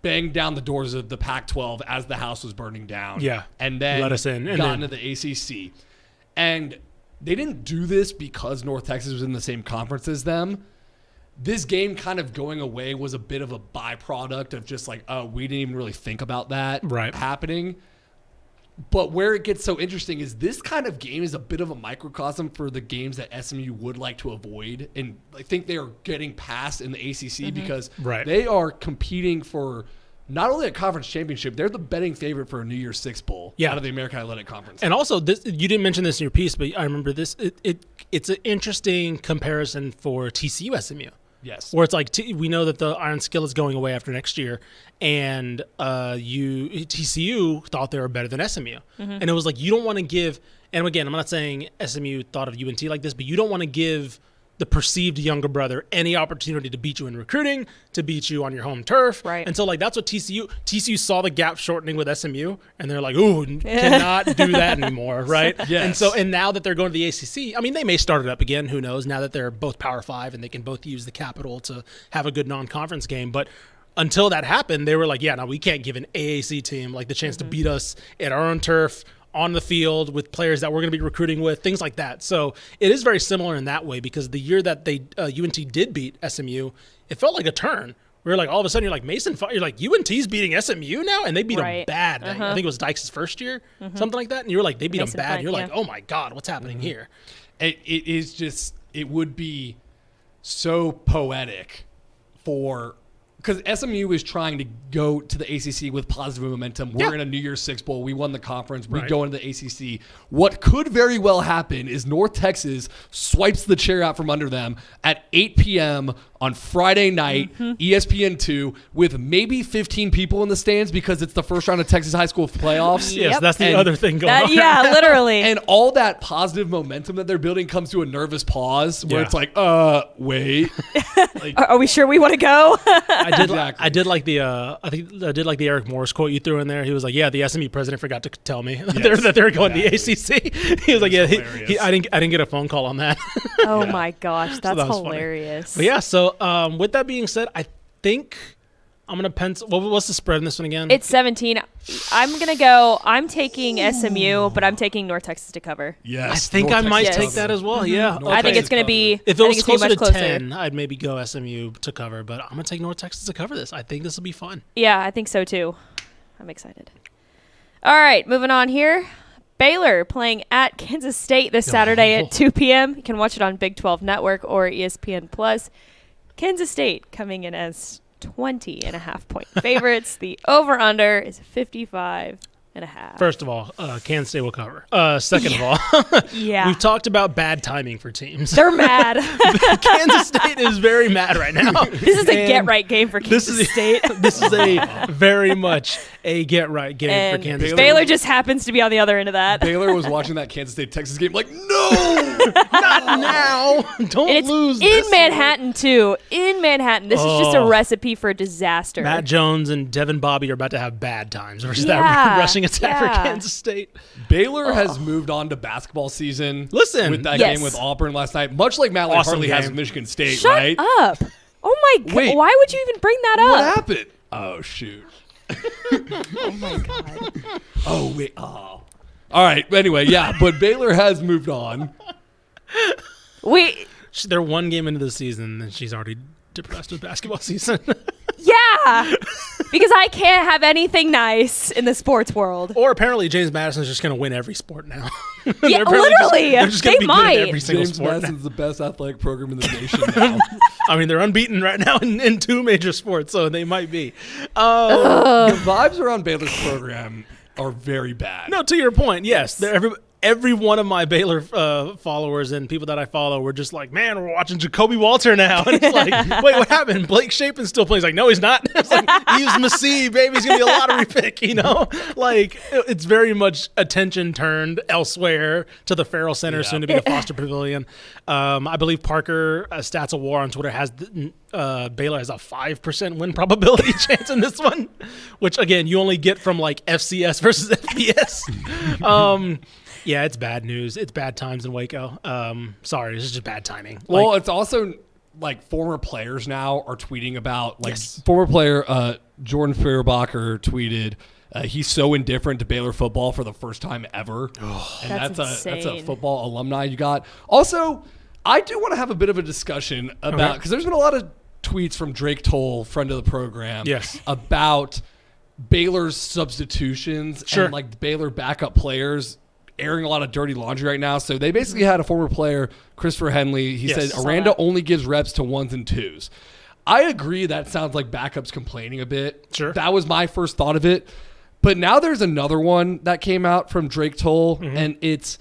banged down the doors of the Pac-12 as the house was burning down. Yeah. And then Let us in. And got then, into the ACC. And they didn't do this because North Texas was in the same conference as them. This game kind of going away was a bit of a byproduct of just like, oh, we didn't even really think about that happening. But where it gets so interesting is this kind of game is a bit of a microcosm for the games that SMU would like to avoid. And I think they are getting past in the ACC because they are competing for not only a conference championship, they're the betting favorite for a New Year's Six Bowl out of the American Athletic Conference. And also, this, you didn't mention this in your piece, but I remember this. It's an interesting comparison for TCU SMU. Yes. Where it's like we know that the Iron Skill is going away after next year, and TCU thought they were better than SMU. And it was like you don't want to give – and again, I'm not saying SMU thought of UNT like this, but you don't want to give the perceived younger brother any opportunity to beat you in recruiting, to beat you on your home turf. Right. And so, like, that's what TCU saw the gap shortening with SMU, and they're like, ooh, cannot do that anymore, right? Yes. And now that they're going to the ACC, I mean, they may start it up again, who knows, now that they're both Power 5 and they can both use the capital to have a good non-conference game. But until that happened, they were like, yeah, no, we can't give an AAC team, like, the chance to beat us at our own turf, on the field with players that we're going to be recruiting with, things like that. So it is very similar in that way because the year that they UNT did beat SMU, it felt like a turn. We were like, all of a sudden, you're like, you're like, UNT's beating SMU now? And they beat them bad. I think it was Dykes' first year, something like that. And you were like, they beat them bad. And you're like, oh, my God, what's happening here? It is just – it would be so poetic for – because SMU is trying to go to the ACC with positive momentum. We're in a New Year's Six Bowl. We won the conference. We go into the ACC. What could very well happen is North Texas swipes the chair out from under them at 8 p.m. on Friday night, ESPN2, with maybe 15 people in the stands because it's the first round of Texas high school playoffs. Yes, that's the other thing going on. Yeah, literally. And all that positive momentum that they're building comes to a nervous pause where it's like, wait. Like, are we sure we want to go? I did like the Eric Morris quote you threw in there. He was like, "Yeah, the SMU president forgot to tell me that they're going to the ACC." He was like, "Yeah, I didn't get a phone call on that." Oh my gosh, that's hilarious. But yeah, so with that being said, I think I'm gonna pencil. What's the spread in this one again? It's 17. I'm taking SMU, but I'm taking North Texas to cover. Yes, I think I might take that as well. Yeah, I think it's going to be. If it was closer to closer. 10, I'd maybe go SMU to cover, but I'm gonna take North Texas to cover this. I think this will be fun. Yeah, I think so too. I'm excited. All right, moving on here. Baylor playing at Kansas State this Saturday at 2 p.m. You can watch it on Big 12 Network or ESPN Plus. Kansas State coming in as 20.5-point favorites. The over-under is 55.5. First of all, Kansas State will cover. Second of all, we've talked about bad timing for teams. They're mad. Kansas State is very mad right now. This is a get-right game for Kansas State. This is a very much a get-right game for Kansas State. Baylor just happens to be on the other end of that. Baylor was watching that Kansas State-Texas game like, no! Not now! Don't lose this. In Manhattan, too. In Manhattan. This is just a recipe for disaster. Matt Jones and Devin Bobby are about to have bad times versus that rushing attack for Kansas State. Baylor has moved on to basketball season. Listen. With that game with Auburn last night, much like Matt Hartley has with Michigan State, Shut right? up. Oh, my God. Wait. Why would you even bring that up? What happened? Oh, shoot. Oh, my God. Oh, wait. Oh. All right. Anyway, but Baylor has moved on. They're one game into the season, and she's already depressed with basketball season. Yeah, because I can't have anything nice in the sports world. Or apparently James Madison's just going to win every sport now. Yeah, literally. They're just going to be might. good at every single James sport. Madison's the best athletic program in the nation now. I mean, they're unbeaten right now in two major sports, so they might be. The vibes around Baylor's program are very bad. No, to your point, yes. Every one of my Baylor followers and people that I follow were just like, man, we're watching Jacoby Walter now. And it's like, wait, what happened? Blake Shapen's still playing. He's like, no, he's not. It's like, he's Massey, baby. He's going to be a lottery pick, you know? Like, it's very much attention turned elsewhere to the Farrell Center, soon to be the Foster Pavilion. I believe Parker, Stats of War on Twitter, has Baylor has a 5% win probability chance in this one, which, again, you only get from, like, FCS versus FBS. Yeah, it's bad news. It's bad times in Waco. Sorry, this is just bad timing. Well, it's also like former players now are tweeting about former player Jordan Feuerbacher tweeted he's so indifferent to Baylor football for the first time ever. And that's a football alumni you got. Also, I do want to have a bit of a discussion about, because there's been a lot of tweets from Drake Toll, friend of the program, about Baylor's substitutions and like the Baylor backup players airing a lot of dirty laundry right now. So they basically had a former player, Christopher Henley. He said Aranda only gives reps to 1s and 2s. I agree that sounds like backups complaining a bit. Sure. That was my first thought of it. But now there's another one that came out from Drake Toll, and it's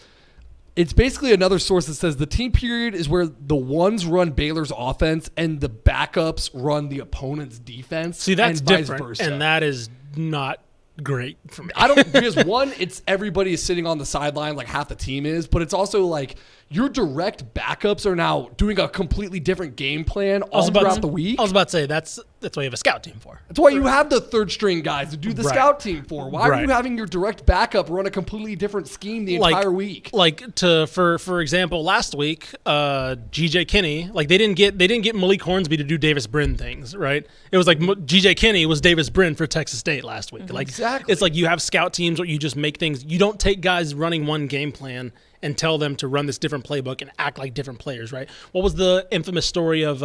basically another source that says the team period is where the 1s run Baylor's offense and the backups run the opponent's defense. See, that's and vice different, versa. and that is not great for me. I don't, because one, it's everybody is sitting on the sideline like half the team is, but it's also like your direct backups are now doing a completely different game plan all throughout the week. I was about to say that's what you have a scout team for. That's why you have the third string guys to do the scout team for. Why are you having your direct backup run a completely different scheme the entire week? For example, last week, GJ Kinney, like they didn't get Malik Hornsby to do Davis Brin things, right? It was like GJ Kinney was Davis Brin for Texas State last week. Like exactly. It's like you have scout teams where you just make things. You don't take guys running one game plan and tell them to run this different playbook and act like different players, right? What was the infamous story of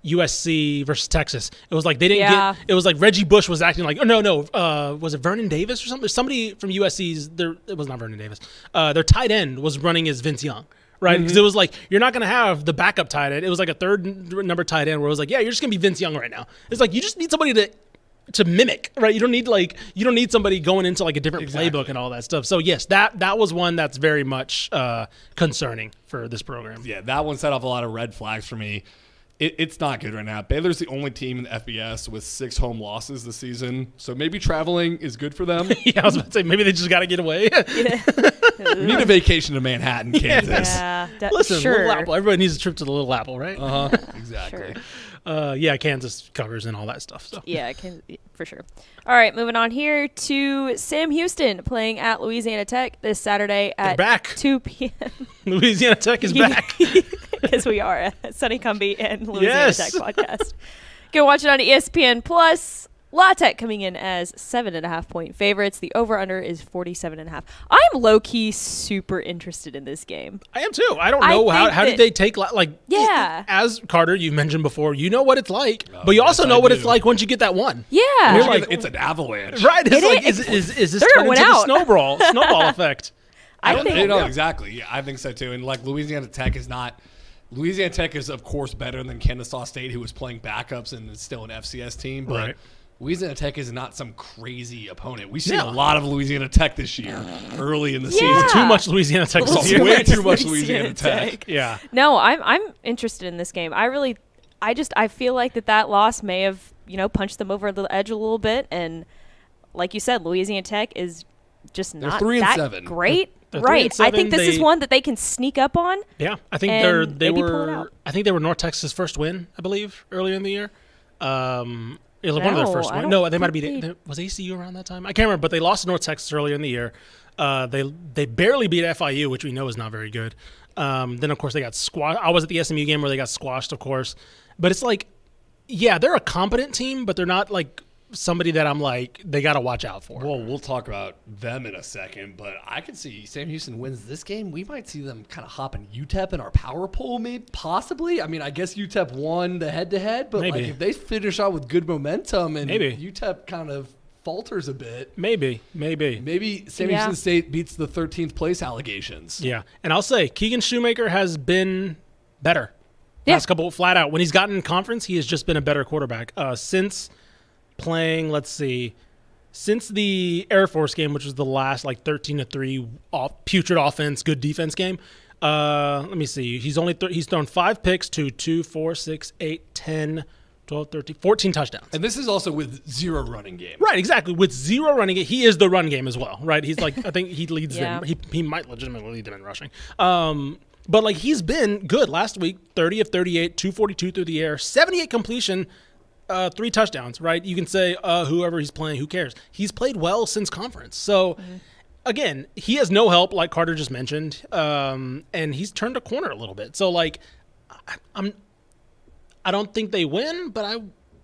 USC versus Texas? It was like they didn't get. It was like Reggie Bush was acting like, was it Vernon Davis or something? Somebody from USC's there. It was not Vernon Davis. Their tight end was running as Vince Young, right? Because it was like you're not going to have the backup tight end. It was like a third number tight end where it was like, yeah, you're just going to be Vince Young right now. It's like you just need somebody to mimic, right? You don't need somebody going into like a different playbook and all that stuff. So yes, that was one that's very much concerning for this program. Yeah, that one set off a lot of red flags for me. It's not good right now. Baylor's the only team in the FBS with 6 home losses this season, so maybe traveling is good for them. Yeah, I was about to say maybe they just got to get away. Need a vacation to Manhattan, Kansas. Yeah, listen, Little Apple. Everybody needs a trip to the Little Apple, right? Exactly. Sure. Kansas covers and all that stuff. So yeah, for sure. All right, moving on here to Sam Houston playing at Louisiana Tech this Saturday at 2 p.m. Louisiana Tech is back. Because we are a Sonny Cumbie and Louisiana Tech podcast. Go watch it on ESPN Plus. La Tech coming in as 7.5-point favorites. The over/under is 47.5. I'm low-key super interested in this game. I am too. I don't know how did they take as Carter you mentioned before. You know what it's like, but you also know what it's like once you get that one. Yeah, you're like it's an avalanche, right? It's like is this turning into the snowball effect? I think exactly. Yeah, I think so too. And like Louisiana Tech is of course better than Kennesaw State, who was playing backups and is still an FCS team, but. Louisiana Tech is not some crazy opponent. We've seen a lot of Louisiana Tech this year, early in the season. Too much Louisiana Tech this year. Way too much Louisiana Tech. Yeah. No, I'm interested in this game. I feel like that loss may have punched them over the edge a little bit, and like you said, Louisiana Tech is just not that 3-7. Great. They're right. 3-7. I think this is one that they can sneak up on. Yeah, I think they were North Texas' first win, I believe, earlier in the year. One of their first wins. No, they might have was ACU around that time? I can't remember, but they lost to North Texas earlier in the year. They barely beat FIU, which we know is not very good. Then, of course, they got squashed. I was at the SMU game where they got squashed, of course. But it's like, yeah, they're a competent team, but they're not like somebody that I'm like, they got to watch out for. Well, we'll talk about them in a second, but I could see Sam Houston wins this game. We might see them kind of hopping UTEP in our power poll, maybe, possibly. I mean, I guess UTEP won the head-to-head, but like if they finish out with good momentum and UTEP kind of falters a bit. Maybe Sam Houston State beats the 13th place allegations. Yeah, and I'll say Keegan Shoemaker has been better. Last couple, flat out. When he's gotten in conference, he has just been a better quarterback. Since playing, since the Air Force game, which was the last 13-3 putrid offense, good defense game. Let me see. He's thrown 5 picks to 2, 4, 6, 8, 10, 12, 13, 14 touchdowns. And this is also with 0 running game. Right, exactly. With 0 running game, he is the run game as well, right? He's like, I think he leads them. He might legitimately lead them in rushing. But he's been good. Last week, 30 of 38, 242 through the air, 78 completion, 3 touchdowns, right? You can say whoever he's playing, who cares? He's played well since conference. So again, he has no help, like Carter just mentioned, and he's turned a corner a little bit. So, like, I don't think they win, but I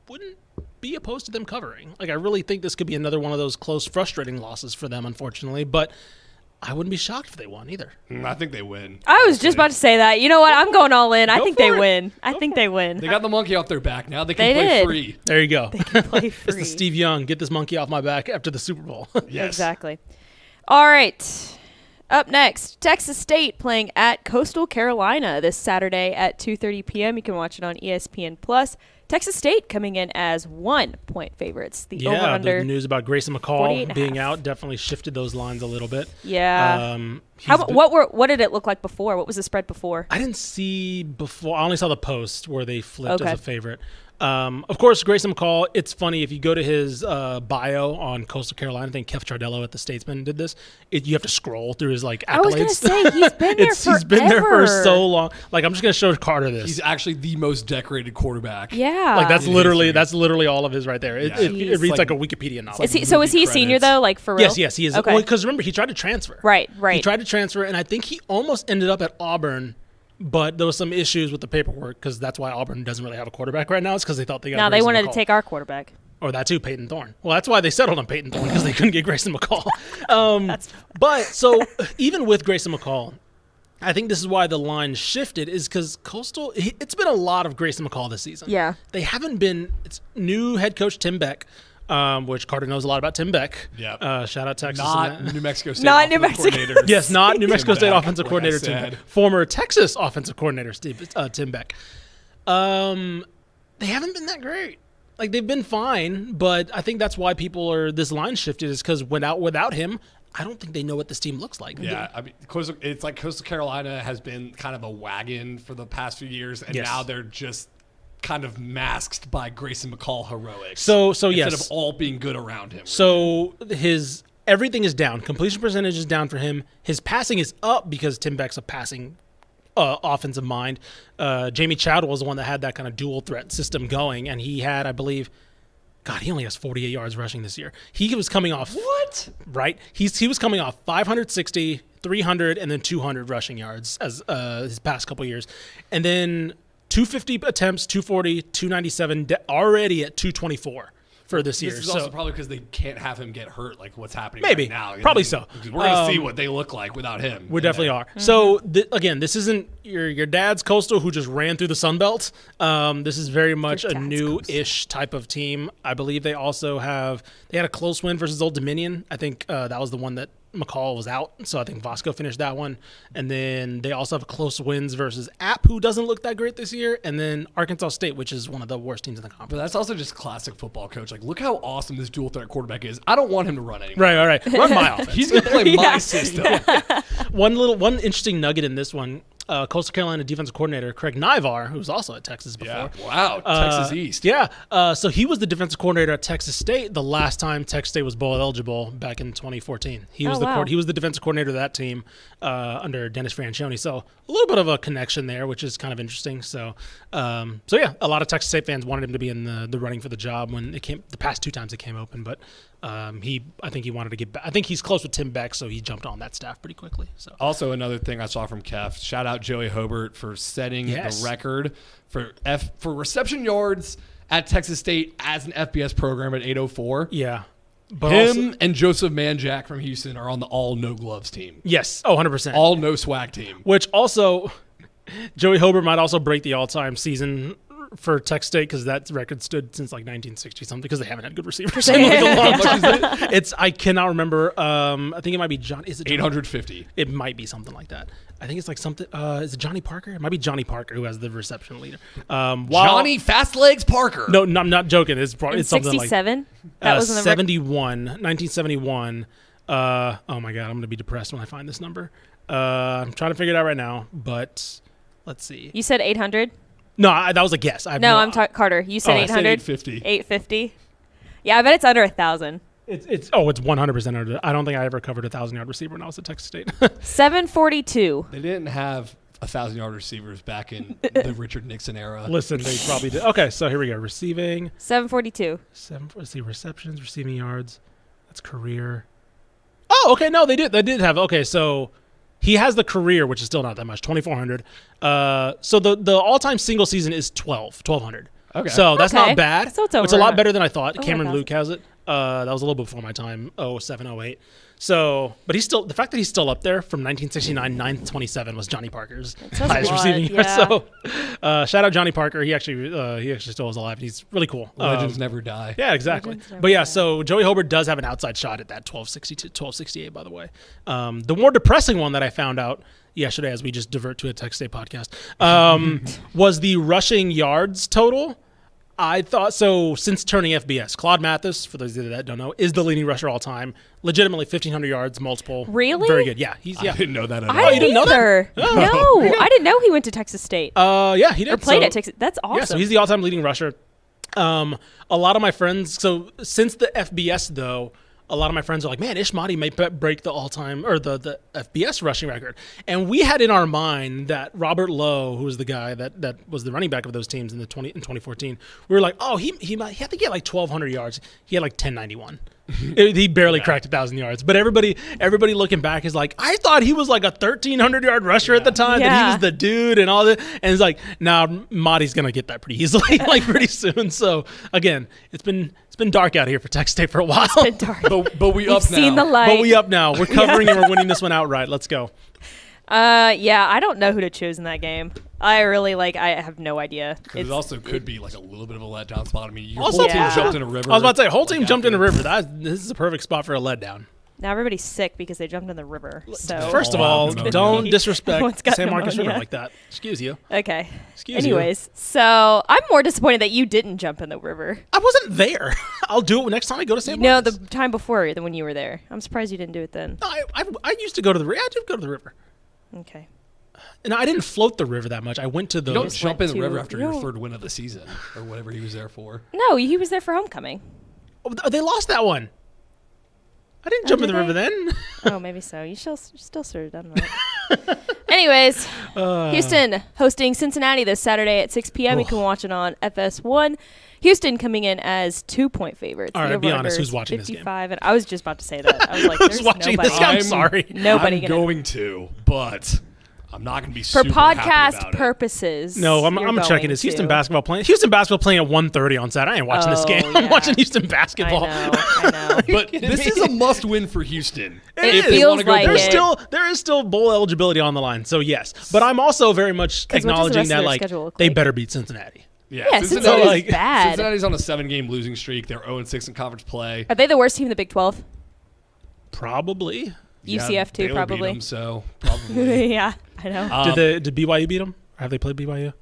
wouldn't be opposed to them covering. Like, I really think this could be another one of those close, frustrating losses for them, unfortunately. But I wouldn't be shocked if they won either. I think they win. I was just about to say that. You know what? I'm going all in. I think they win. I think they win. They got the monkey off their back. Now they can play free. There you go. They can play free. It's the Steve Young, get this monkey off my back after the Super Bowl. Yes. Exactly. All right. Up next, Texas State playing at Coastal Carolina this Saturday at 2:30 p.m. You can watch it on ESPN+. Texas State coming in as 1-point favorites. The over-under. The news about Grayson McCall being 48.5. out definitely shifted those lines a little bit. Yeah. What did it look like before? What was the spread before? I didn't see before. I only saw the post where they flipped as a favorite. Of course, Grayson McCall, it's funny, if you go to his bio on Coastal Carolina, I think Kev Chardello at the Statesman did this, you have to scroll through his, like, accolades. I was going to say, he's been there forever. He's been there for so long. Like, I'm just going to show Carter this. He's actually the most decorate quarterback. Yeah. Like, that's literally all of his right there. It reads like a Wikipedia novel. Is he senior, though, like, for real? Yes, he is. Okay. Because remember, he tried to transfer. Right. He tried to transfer, and I think he almost ended up at Auburn. But there was some issues with the paperwork because that's why Auburn doesn't really have a quarterback right now. It's because they thought they got Now they wanted to take our quarterback. Or that too, Peyton Thorne. Well, that's why they settled on Peyton Thorne because they couldn't get Grayson McCall. But so even with Grayson McCall, I think this is why the line shifted is because Coastal, it's been a lot of Grayson McCall this season. Yeah. They haven't been, it's new head coach Tim Beck. Which Carter knows a lot about Tim Beck. Yeah. Shout out Texas. Not New Mexico State. Not New Mexico. Coordinator. Yes, not New Mexico State Beck, offensive like coordinator Tim Beck. Former Texas offensive coordinator Tim Beck. They haven't been that great. Like, they've been fine, but I think that's why this line shifted is because without him, I don't think they know what this team looks like. Yeah, I mean, it's like Coastal Carolina has been kind of a wagon for the past few years, and now they're just kind of masked by Grayson McCall heroics. So instead yes, of all being good around him. So everything is down. Completion percentage is down for him. His passing is up because Tim Beck's a passing offensive mind. Jamie Chadwell was the one that had that kind of dual threat system going, and he had, I believe, God, he only has 48 yards rushing this year. He was coming off what? Right? He was coming off 560, 300, and then 200 rushing yards as his past couple years, and then 250 attempts, 240, 297, already at 224 for this year. This is also probably because they can't have him get hurt, like what's happening Maybe. right now. Probably so. We're going to see what they look like without him. We definitely are. Mm-hmm. So, again, this isn't your dad's Coastal who just ran through the Sun Belt. This is very much a new-ish type of team. I believe they also had a close win versus Old Dominion. I think that was the one that McCall was out, so I think Vasco finished that one. And then they also have close wins versus App, who doesn't look that great this year, and then Arkansas State, which is one of the worst teams in the conference. But that's also just classic football coach. Like, look how awesome this dual threat quarterback is. I don't want him to run anymore. Right, all right. Run my offense. He's going to play my system. One interesting nugget in this one. Coastal Carolina defensive coordinator Craig Nivar, who was also at Texas before. Yeah. Wow, Texas East. Yeah. So he was the defensive coordinator at Texas State the last time Texas State was bowl eligible back in 2014. He was the defensive coordinator of that team under Dennis Franchione. So a little bit of a connection there, which is kind of interesting. So yeah, a lot of Texas State fans wanted him to be in the running for the job when it came the past two times it came open, but I think he wanted to get back. I think he's close with Tim Beck, so he jumped on that staff pretty quickly. So also another thing I saw from Kev, shout out Joey Hobart for setting the record for reception yards at Texas State as an FBS program at 804. Yeah. But him and Joseph Manjack from Houston are on the all no gloves team. Yes. 100%. All no swag team. Which also, Joey Hobart might also break the all-time season for Texas State because that record stood since like 1960 something because they haven't had good receivers in like a long time. I cannot remember. I think it might be John. Is it 850? It might be something like that. I think it's like something. Is it Johnny Parker? It might be Johnny Parker who has the reception leader. Johnny Fast Legs Parker. No, I'm not joking. It's something 67? like That was in the 1971. Oh my God, I'm gonna be depressed when I find this number. I'm trying to figure it out right now, but let's see. You said 800? No, that was a guess. I'm Carter. You said 800? 850. 850? Yeah, I bet it's under 1,000. It's 100% under. I don't think I ever covered a 1,000-yard receiver when I was at Texas State. 742. They didn't have 1,000-yard receivers back in the Richard Nixon era. Listen, they probably did. Okay, so here we go. Receiving. 742. Let's see, receptions, receiving yards. That's career. Oh, okay. No, they did have. Okay, so he has the career, which is still not that much, 2,400. So the all-time single season is 1,200. Okay. So that's Okay. not bad. So it's a over. lot better than I thought. Over Cameron 1,000. Luke has it. That was a little before my time, 07, 08. So, but he's still, the fact that he's still up there from 1969, 927 was Johnny Parker's says a highest lot, receiving year. yeah. So, shout out Johnny Parker. He actually still is alive. He's really cool. Legends never die. Yeah, exactly. Legends never But yeah, die. so Joey Hobart does have an outside shot at that 1268, by the way. The more depressing one that I found out yesterday, as we just divert to a Texas State podcast, was the rushing yards total. I thought so. Since turning FBS, Claude Mathis, for those of you that don't know, is the leading rusher all time. Legitimately 1,500 yards, multiple. Really? Very good. Yeah, I didn't know that at all. I you didn't know that? either. No, I didn't know he went to Texas State Yeah, he did. or played So- at Texas. That's awesome. Yeah, so he's the all-time leading rusher. A lot of my friends. So since the FBS though, a lot of my friends are like, man, Ishmati may break the all-time or the FBS rushing record. And we had in our mind that Robert Lowe, who was the guy that was the running back of those teams in 2014, we were like, oh, he might have to get like 1,200 yards. He had like 1,091. He barely cracked 1,000 yards. But everybody looking back is like, I thought he was like a 1,300-yard rusher at the time, that he Yeah. was the dude and all that. And it's like, nah, Marty's going to get that pretty easily, like pretty soon. So, again, it's been dark out here for Texas State for a while. It's been dark. But we We've up seen now. the light. But we up now. We're covering and we're winning this one outright. Let's go. Yeah, I don't know who to choose in that game. I really I have no idea. It also could be like a little bit of a letdown spot. I mean, your Also, whole team Yeah. jumped in a river. I was about to say, whole team like jumped in a after- river. This is a perfect spot for a letdown. Now everybody's sick because they jumped in the river. So First of wow. all, Pneumonia. don't Everyone's disrespect got San Marcos River pneumonia. like that. Excuse you. okay. Excuse you. Anyways, so I'm more disappointed that you didn't jump in the river. I wasn't there. I'll do it next time I go to San No, Marcos. the time before when you were there. I'm surprised you didn't do it then. No, I used to go to the river. I did go to the river. Okay. And I didn't float the river that much. I went to You don't those. jump in the went river to- after you your don't- third win of the season or whatever he was there for. No, he was there for homecoming. Oh, they lost that one. I didn't jump in did the river they? then. Oh, maybe so. You still should have done that. Anyways, Houston hosting Cincinnati this Saturday at 6 p.m. You can watch it on FS1. Houston coming in as 2-point favorites. All The right, be over-under honest, is who's watching this game? 55, and I was just about to say that. I was like, Who's there's watching nobody. this? I'm sorry. Nobody I'm gonna- going to, but I'm not going to be For super happy podcast about it. purposes. No, I'm you're checking going this. Houston to. basketball playing. Houston basketball playing at 1:30 on Saturday. I ain't watching this Oh, game. I'm yeah. watching Houston basketball. I know. But this is a must-win for Houston. It if they feels wanna go like bowl. it. There is still bowl eligibility on the line. So yes, but I'm also very much 'Cause what does the acknowledging rest of that their like schedule look they like? better beat Cincinnati. Yeah, Cincinnati's Cincinnati's bad. Cincinnati's on a 7-game losing streak. They're 0-6 in conference play. Are they the worst team in the Big 12? Probably. UCF too, Baylor beat probably. them, so probably. Yeah, I know. Did BYU beat them? Or have they played BYU?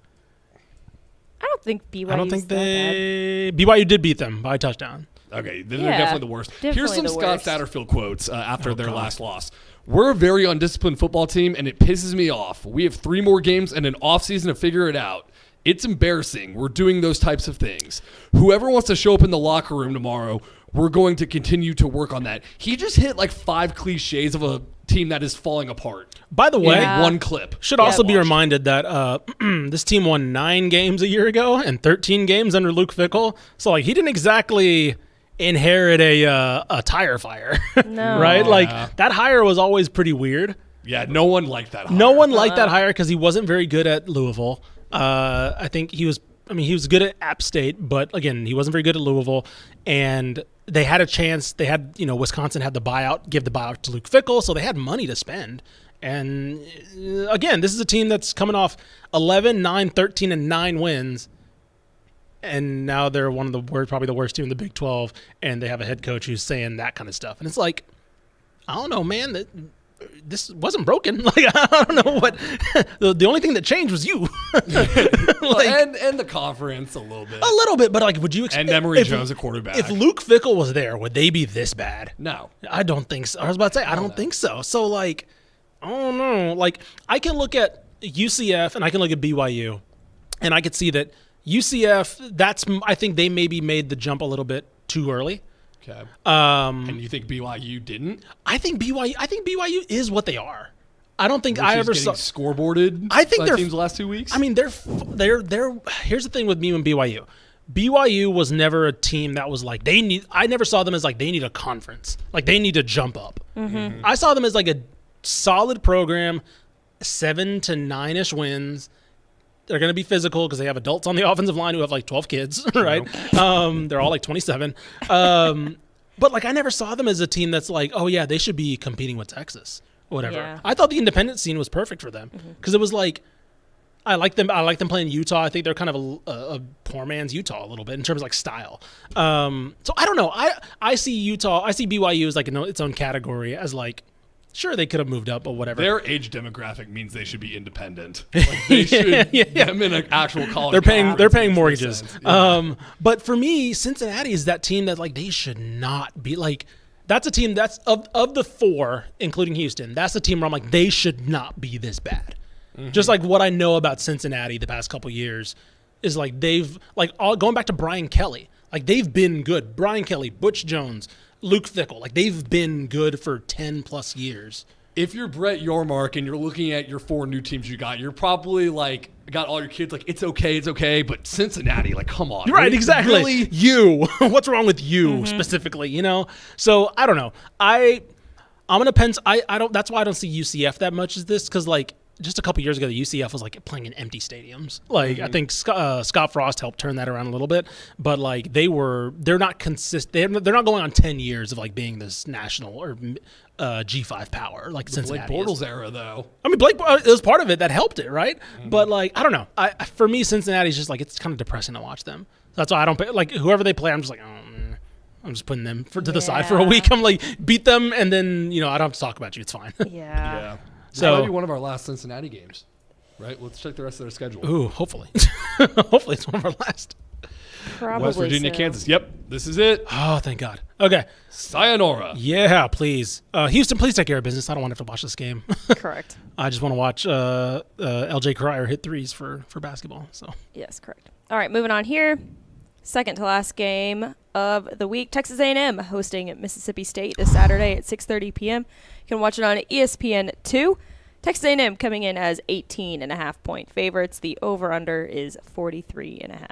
I don't think BYU. I don't think BYU did beat them by a touchdown. Okay, they're Yeah, definitely the worst. Here's definitely some the Scott worst. Satterfield quotes after their God. last loss. We're a very undisciplined football team, and it pisses me off. We have 3 more games and an offseason to figure it out. It's embarrassing. We're doing those types of things. Whoever wants to show up in the locker room tomorrow, we're going to continue to work on that. He just hit like 5 cliches of a team that is falling apart. By the way, Yeah. One clip. should also be Watch. reminded that this team won 9 games a year ago and 13 games under Luke Fickell. So like he didn't exactly inherit a tire fire, No. right? Yeah. Like that hire was always pretty weird. Yeah, no one liked that. No hire. one liked that hire because he wasn't very good at Louisville. I think he was good at App State, but again, he wasn't very good at Louisville. And they had a chance. They had, Wisconsin had give the buyout to Luke Fickell, so they had money to spend. And again, this is a team that's coming off 11, 9, 13, and 9 wins. And now they're one of the probably the worst team in the Big 12, and they have a head coach who's saying that kind of stuff. And it's like, I don't know, man. This wasn't broken. Like I don't know what. The only thing that changed was you. And the conference a little bit. A little bit, but like, would you expect? And Emory Jones, a quarterback. If Luke Fickell was there, would they be this bad? No. I don't think so. I was about to say, I don't think so. So like, I don't know. Like, I can look at UCF and I can look at BYU, and I could see that UCF. I think they maybe made the jump a little bit too early. Okay. And you think BYU didn't? I think BYU is what they are. I don't think Which I is ever getting saw. scoreboarded. I think by they're teams the last 2 weeks. I mean, they're. Here's the thing with me and BYU. BYU was never a team that was like I never saw them as like they need a conference, like they need to jump up. I saw them as like a solid program, 7 to 9-ish wins. They're going to be physical because they have adults on the offensive line who have like 12 kids, right? They're all like 27. But like I never saw them as a team that's like, oh yeah, they should be competing with Texas, whatever. Yeah. I thought the independent scene was perfect for them because it was like, I like them playing Utah. I think they're kind of a poor man's Utah a little bit in terms of like style. So I don't know. I see BYU as like its own category as like, sure, they could have moved up or whatever. Their age demographic means they should be independent. Like they should them in an actual college. They're paying mortgages. Yeah. But for me, Cincinnati is that team that like they should not be like. That's a team that's of the 4, including Houston. That's the team where I'm like they should not be this bad. Just like what I know about Cincinnati the past couple years is like they've like going back to Brian Kelly. Like they've been good. Brian Kelly, Butch Jones, Luke Fickell, like they've been good for 10 plus years. If you're Brett Yormark and you're looking at your 4 new teams you got, you're probably like got all your kids like it's okay. But Cincinnati, like come on, Right, exactly. Really? You, what's wrong with you specifically? You know, so I don't know. I'm gonna pencil. I don't. That's why I don't see UCF that much as this because like. Just a couple years ago, the UCF was like playing in empty stadiums. Like I think Scott Frost helped turn that around a little bit, but like they're not consistent. They're not going on 10 years of like being this national or G5 power like Cincinnati. Blake Bortles is. era though. I mean, Blake it was part of it that helped it, right? But like I don't know. For me, Cincinnati's just like it's kind of depressing to watch them. That's why I don't like whoever they play. I'm just like I'm just putting them to the side for a week. I'm like beat them and then I don't have to talk about you. It's fine. Yeah. So that might be one of our last Cincinnati games, right? Let's check the rest of their schedule. Ooh, hopefully. Hopefully it's one of our last. Probably West Virginia, so. Kansas. Yep, this is it. Oh, thank God. Okay. Sayonara. Yeah, please. Houston, please take care of business. I don't want to have to watch this game. Correct. I just want to watch LJ Crier hit threes for basketball. So Yes, correct. All right, moving on here. Second to last game of the week. Texas A&M hosting Mississippi State this Saturday at 6:30 p.m. You can watch it on ESPN2. Texas A&M coming in as 18.5-point favorites. The over-under is 43.5.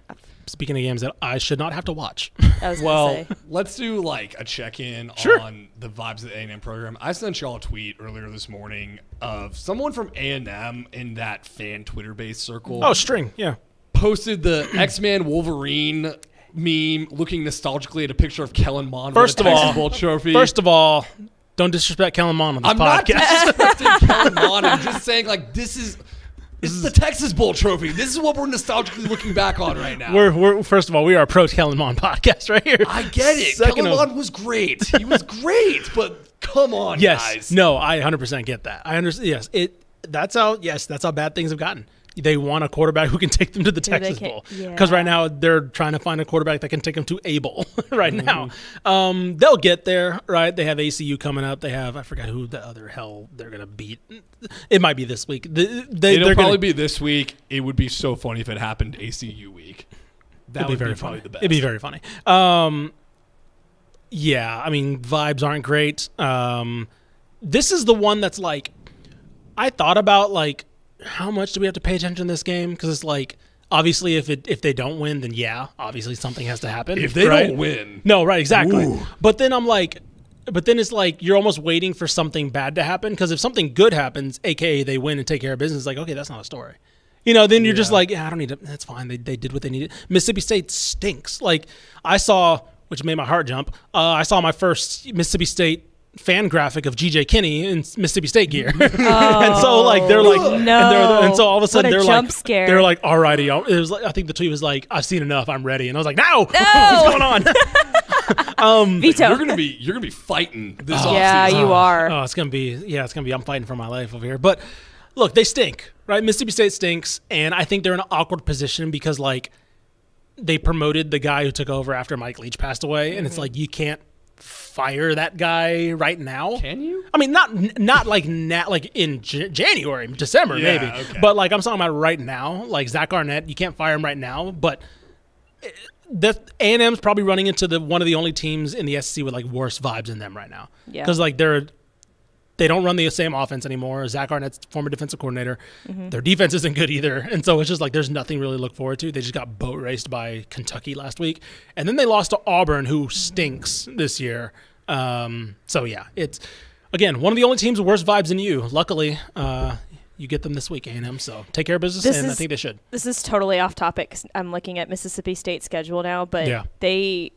speaking of games that I should not have to watch. I was Well, gonna say. let's do like a check-in Sure. on the vibes of the A&M program. I sent y'all a tweet earlier this morning of someone from A&M in that fan Twitter-based circle. Oh, string. Yeah. Posted the X-Man Wolverine meme looking nostalgically at a picture of Kellen Mond First with of a all- Texas Bowl trophy. First of all, don't disrespect Kellen Mond on this I'm not podcast. disrespecting Kellen Mond. I'm just saying, like, this is the Texas Bowl trophy. This is what we're nostalgically looking back on right now. We're first of all, we are a pro Kellen Mond podcast right here. I get it. Second Kellen of- Mond was great. He was great, but come on, Yes. guys. No, I 100% get that. I understand. Yes. That's how bad things have gotten. They want a quarterback who can take them to the Who they Texas can- Bowl. yeah. Because right now they're trying to find a quarterback that can take them to a bowl right now. They'll get there, right? They have ACU coming up. They have, I forgot who the other hell they're going to beat. It might be this week. It'll probably be this week. It would be so funny if it happened ACU week. That It'd be would very be probably funny. the best. It'd be very funny. Yeah, I mean, vibes aren't great. This is the one that's like, I thought about like, how much do we have to pay attention to this game? Because it's like, obviously, if they don't win, then yeah, obviously something has to happen. If they right? don't win. No, right, exactly. Ooh. But then it's like you're almost waiting for something bad to happen because if something good happens, aka they win and take care of business, like okay, that's not a story. Then you're just like, yeah, I don't need to. That's fine. They did what they needed. Mississippi State stinks. Like I saw, which made my heart jump. I saw my first Mississippi State fan graphic of GJ Kinney in Mississippi State gear, and so like they're like, No. and so all of a sudden What a they're jump like, scare. they're like, alrighty. It was like I think the tweet was like, I've seen enough. I'm ready, and I was like, no. What's going on? Veto. You're gonna be fighting this offseason. Yeah, you are. Oh, it's gonna be. I'm fighting for my life over here. But look, they stink, right? Mississippi State stinks, and I think they're in an awkward position because like they promoted the guy who took over after Mike Leach passed away, and it's like you can't fire that guy right now. Can you? I mean, not like in January, December, Yeah, maybe. okay. But like I'm talking about right now, like Zach Arnett, you can't fire him right now. But that A&M's probably running into one of the only teams in the SEC with like worse vibes in them right now. Yeah. Because like they're they don't run the same offense anymore. Zach Arnett's former defensive coordinator. Their defense isn't good either. And so it's just like there's nothing really to look forward to. They just got boat raced by Kentucky last week. And then they lost to Auburn, who stinks this year. So, yeah, it's, again, one of the only teams with worse vibes than you. Luckily, you get them this week, A&M. So take care of business, I think they should. This is totally off topic 'cause I'm looking at Mississippi State's schedule now, but they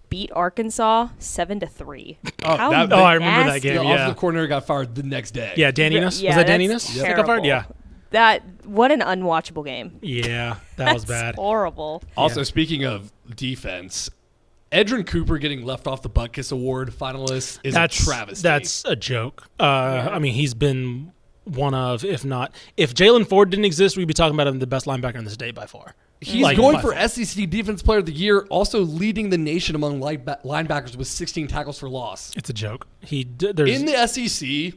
beat Arkansas 7-3. I remember that game. The offensive coordinator got fired the next day. Yeah, Dan Enos. Yeah, was that Dan Enos? Terrible. Got fired? Yeah. What an unwatchable game. Yeah, that was bad. Horrible. Also, speaking of defense, Edrin Cooper getting left off the Butkus Award finalist is a travesty. That's a joke. I mean, he's been one of, if Jalen Ford didn't exist, we'd be talking about him the best linebacker in the state by far. He's going for SEC Defense Player of the Year, also leading the nation among linebackers with 16 tackles for loss. It's a joke. In the SEC,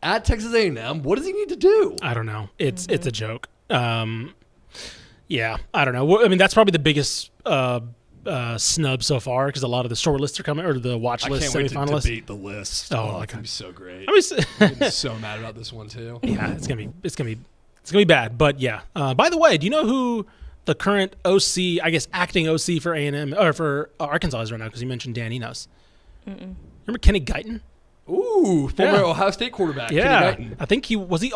at Texas A&M, what does he need to do? I don't know. It's a joke. Yeah, I don't know. I mean, that's probably the biggest snub so far because a lot of the short lists are coming, or the watch list semifinalists. I can't wait to debate the list. Oh, it's gonna be so great. I'm so mad about this one too. Yeah, it's gonna be bad. But yeah. By the way, do you know who the current OC, I guess acting OC for A&M or for Arkansas is right now? Because you mentioned Dan Enos. Remember Kenny Guyton? Ooh, former Ohio State quarterback. Yeah, Kenny Guyton. I think he was with.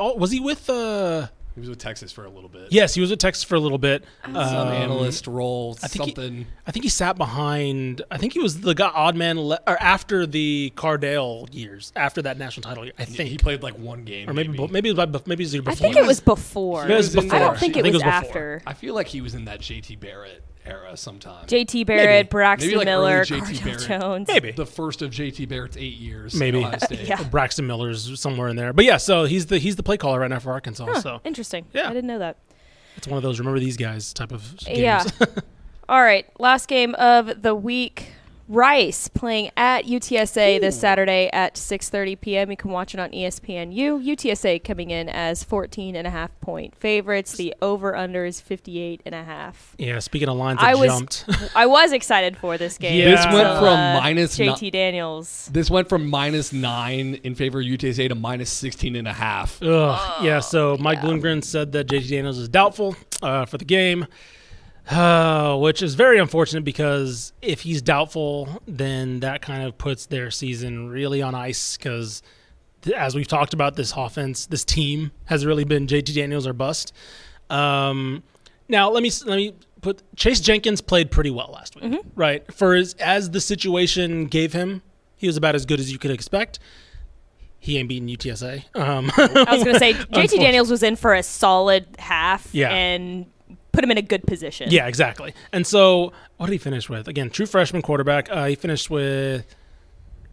He was with Texas for a little bit. Yes, he was with Texas for a little bit. Some analyst role, I think he sat behind. I think he was the odd man or after the Cardale years, after that national title year. I think he played like one game, or maybe it was before. I think it was before. It was before. I don't think it was after. I feel like he was in that JT Barrett era sometime. JT Barrett, Braxton like Miller, JT Barrett. Jones. Maybe the first of JT Barrett's 8 years. Maybe in Ohio State. Braxton Miller's somewhere in there. But yeah, so he's the play caller right now for Arkansas. So interesting. Yeah, I didn't know that. It's one of those remember these guys type of games. Yeah. All right, last game of the week. Rice playing at UTSA this Saturday at 6:30 p.m. You can watch it on ESPNU. UTSA coming in as 14.5-point favorites. The over/under is 58.5. Yeah, speaking of lines that jumped. I was excited for this game. Yeah. This went from minus JT Daniels. This went from -9 in favor of UTSA to -16.5. Yeah, so Mike Bloomgren said that JT Daniels is doubtful for the game. Which is very unfortunate because if he's doubtful, then that kind of puts their season really on ice because, as we've talked about, this offense, this team has really been JT Daniels or bust. Now, let me put Chase Jenkins played pretty well last week, right? As the situation gave him, he was about as good as you could expect. He ain't beating UTSA. I was going to say, JT Daniels was in for a solid half and put him in a good position. Yeah, exactly. And so, what did he finish with? Again, true freshman quarterback. He finished with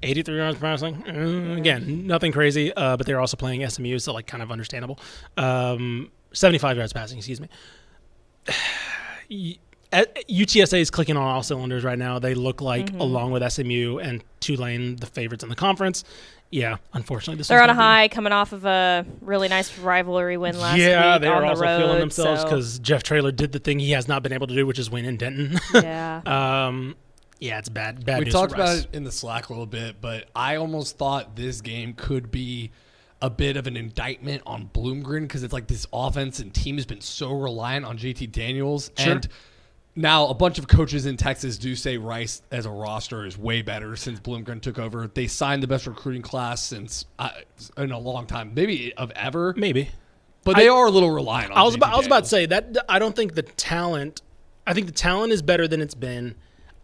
83 yards passing. Again, nothing crazy, but they're also playing SMU, so like kind of understandable. 75 yards passing, excuse me. UTSA is clicking on all cylinders right now. They look like, along with SMU and Tulane, the favorites in the conference. Yeah, unfortunately, they're on a high, coming off of a really nice rivalry win last week. Yeah, they on were the also road, feeling themselves because Jeff Traylor did the thing he has not been able to do, which is win in Denton. Yeah. Yeah, it's bad. We news talked for Rice. about it in the Slack a little bit, but I almost thought this game could be a bit of an indictment on Bloomgren because it's like this offense and team has been so reliant on JT Daniels. Sure. And now a bunch of coaches in Texas do say Rice as a roster is way better since Bloomgren took over. They signed the best recruiting class since in a long time, maybe of ever. Maybe. But they are a little reliant on I was JT about to say that I don't think the talent is better than it's been.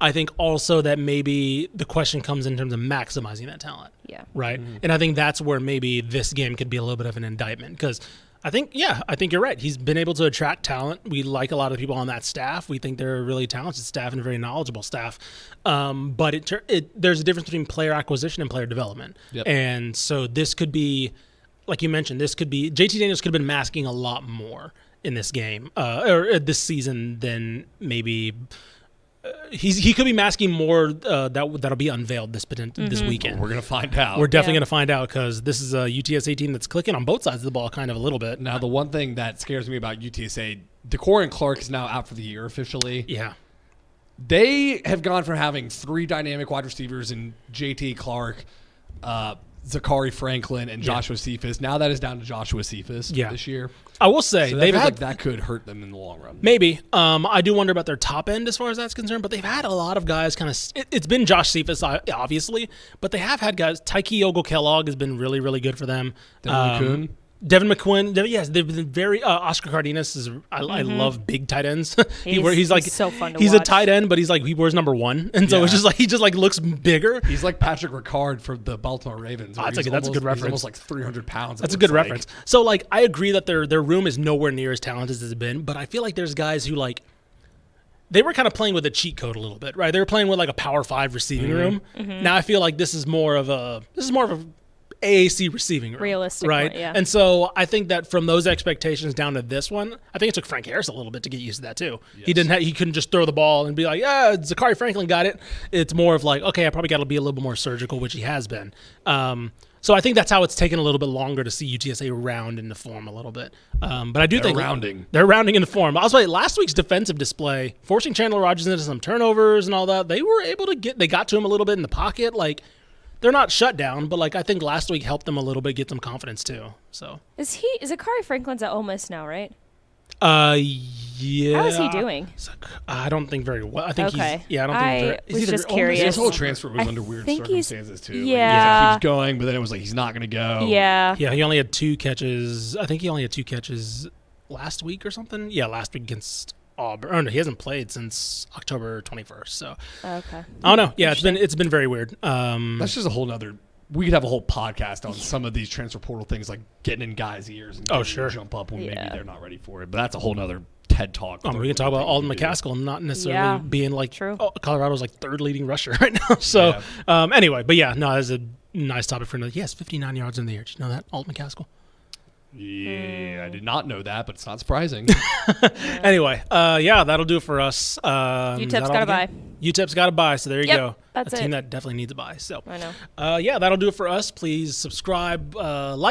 I think also that maybe the question comes in terms of maximizing that talent. Yeah. Right? And I think that's where maybe this game could be a little bit of an indictment because I think you're right. He's been able to attract talent. We like a lot of people on that staff. We think they're a really talented staff and a very knowledgeable staff. But there's a difference between player acquisition and player development. Yep. And so this could be, like you mentioned, JT Daniels could have been masking a lot more in this game or this season than maybe he could be masking more that'll be unveiled this weekend. We're going to find out. We're definitely going to find out because this is a UTSA team that's clicking on both sides of the ball kind of a little bit. Now, the one thing that scares me about UTSA, DeCorin Clark is now out for the year officially. Yeah. They have gone from having 3 dynamic wide receivers in JT Clark, Zachary Franklin and Joshua Cephas. Now that is down to Joshua Cephas this year. I will say So they've had like that could hurt them in the long run. maybe. I do wonder about their top end as far as that's concerned, but they've had a lot of guys kind of. It's been Josh Cephas obviously, but they have had guys. Tyke Ogle-Kellogg has been really, really good for them. Devin McQuinn, yes, they've been very. Oscar Cardenas is. I love big tight ends. He's like so fun to He's watch. a tight end, but he wears number 1, and so it's just like he just like looks bigger. He's like Patrick Ricard for the Baltimore Ravens. That's a good reference. He's almost like 300 pounds. That's a good reference. So like I agree that their room is nowhere near as talented as it's been, but I feel like there's guys who like. They were kind of playing with a cheat code a little bit, right? They were playing with like a Power 5 receiving room. Now I feel like this is more of a AAC receiving room, realistic, right? Yeah. And so I think that from those expectations down to this one, I think it took Frank Harris a little bit to get used to that too. Yes. He couldn't just throw the ball and be like, yeah, Zachary Franklin got it. It's more of like, okay, I probably got to be a little bit more surgical, which he has been. So I think that's how it's taken a little bit longer to see UTSA round into form a little bit. But I do think they're rounding into form. I'll say last week's defensive display, forcing Chandler Rogers into some turnovers and all that, they were able to they got to him a little bit in the pocket. Like, they're not shut down, but like I think last week helped them a little bit get some confidence too. So is Zachary Franklin's at Ole Miss now, right? Yeah. How is he doing? I don't think very well. I think okay. I don't think I was just curious. His whole transfer was under weird circumstances too. Yeah. He keeps going, but then it was like he's not going to go. Yeah. Yeah, he only had 2 catches. I think he only had 2 catches last week or something. Yeah, last week against Auburn. Oh, no, he hasn't played since October 21st. So okay. I don't know. Yeah, it's been very weird. That's just a whole nother. We could have a whole podcast on some of these transfer portal things, like getting in guys' ears and getting them to jump up when maybe they're not ready for it. But that's a whole nother TED Talk. We can talk about Alden McCaskill not necessarily being like Colorado's like 3rd leading rusher right now. So anyway, but yeah, no, that's a nice topic for another. He has 59 yards in the air. Did you know that, Alden McCaskill? Yeah, I did not know that, but it's not surprising. Anyway, that'll do it for us. UTEP's got to buy. UTEP's got to buy, so there you go. That's a team that definitely needs a buy. So I know. That'll do it for us. Please subscribe,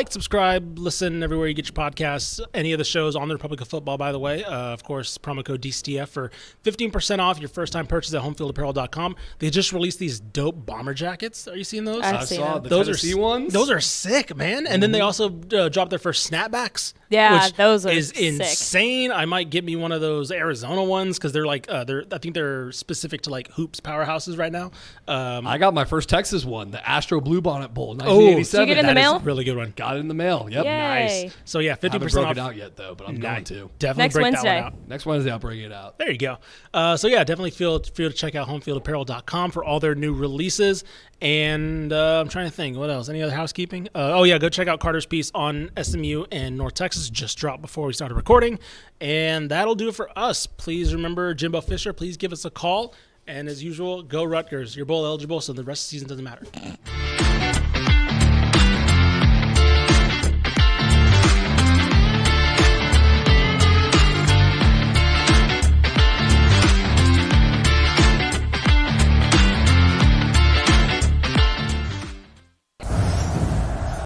subscribe, listen everywhere you get your podcasts. Any of the shows on the Republic of Football, by the way. Of course, promo code DCTF for 15% off your first time purchase at homefieldapparel.com. They just released these dope bomber jackets. Are you seeing those? I saw the Tennessee ones. Those are sick, man. And then they also dropped their first snapbacks. Yeah, which those are is sick. insane. I might get me one of those Arizona ones because they're like I think they're specific to like hoops powerhouses right now. I got my first Texas one, the Astro Bluebonnet Bowl, 1987. Did you get it in the mail? Is a really good one. Got it in the mail. Yep. Yay. Nice. So yeah, 50% I haven't off. broken it out yet though, but I'm going to. Definitely Next break Wednesday. that one out. Next Wednesday, I'll bring it out. There you go. Definitely feel free to check out homefieldapparel.com for all their new releases. And I'm trying to think, what else? Any other housekeeping? Go check out Carter's piece on SMU and North Texas. Just dropped before we started recording. And that'll do it for us. Please remember Jimbo Fisher. Please give us a call. And as usual, go Rutgers. You're bowl eligible, so the rest of the season doesn't matter.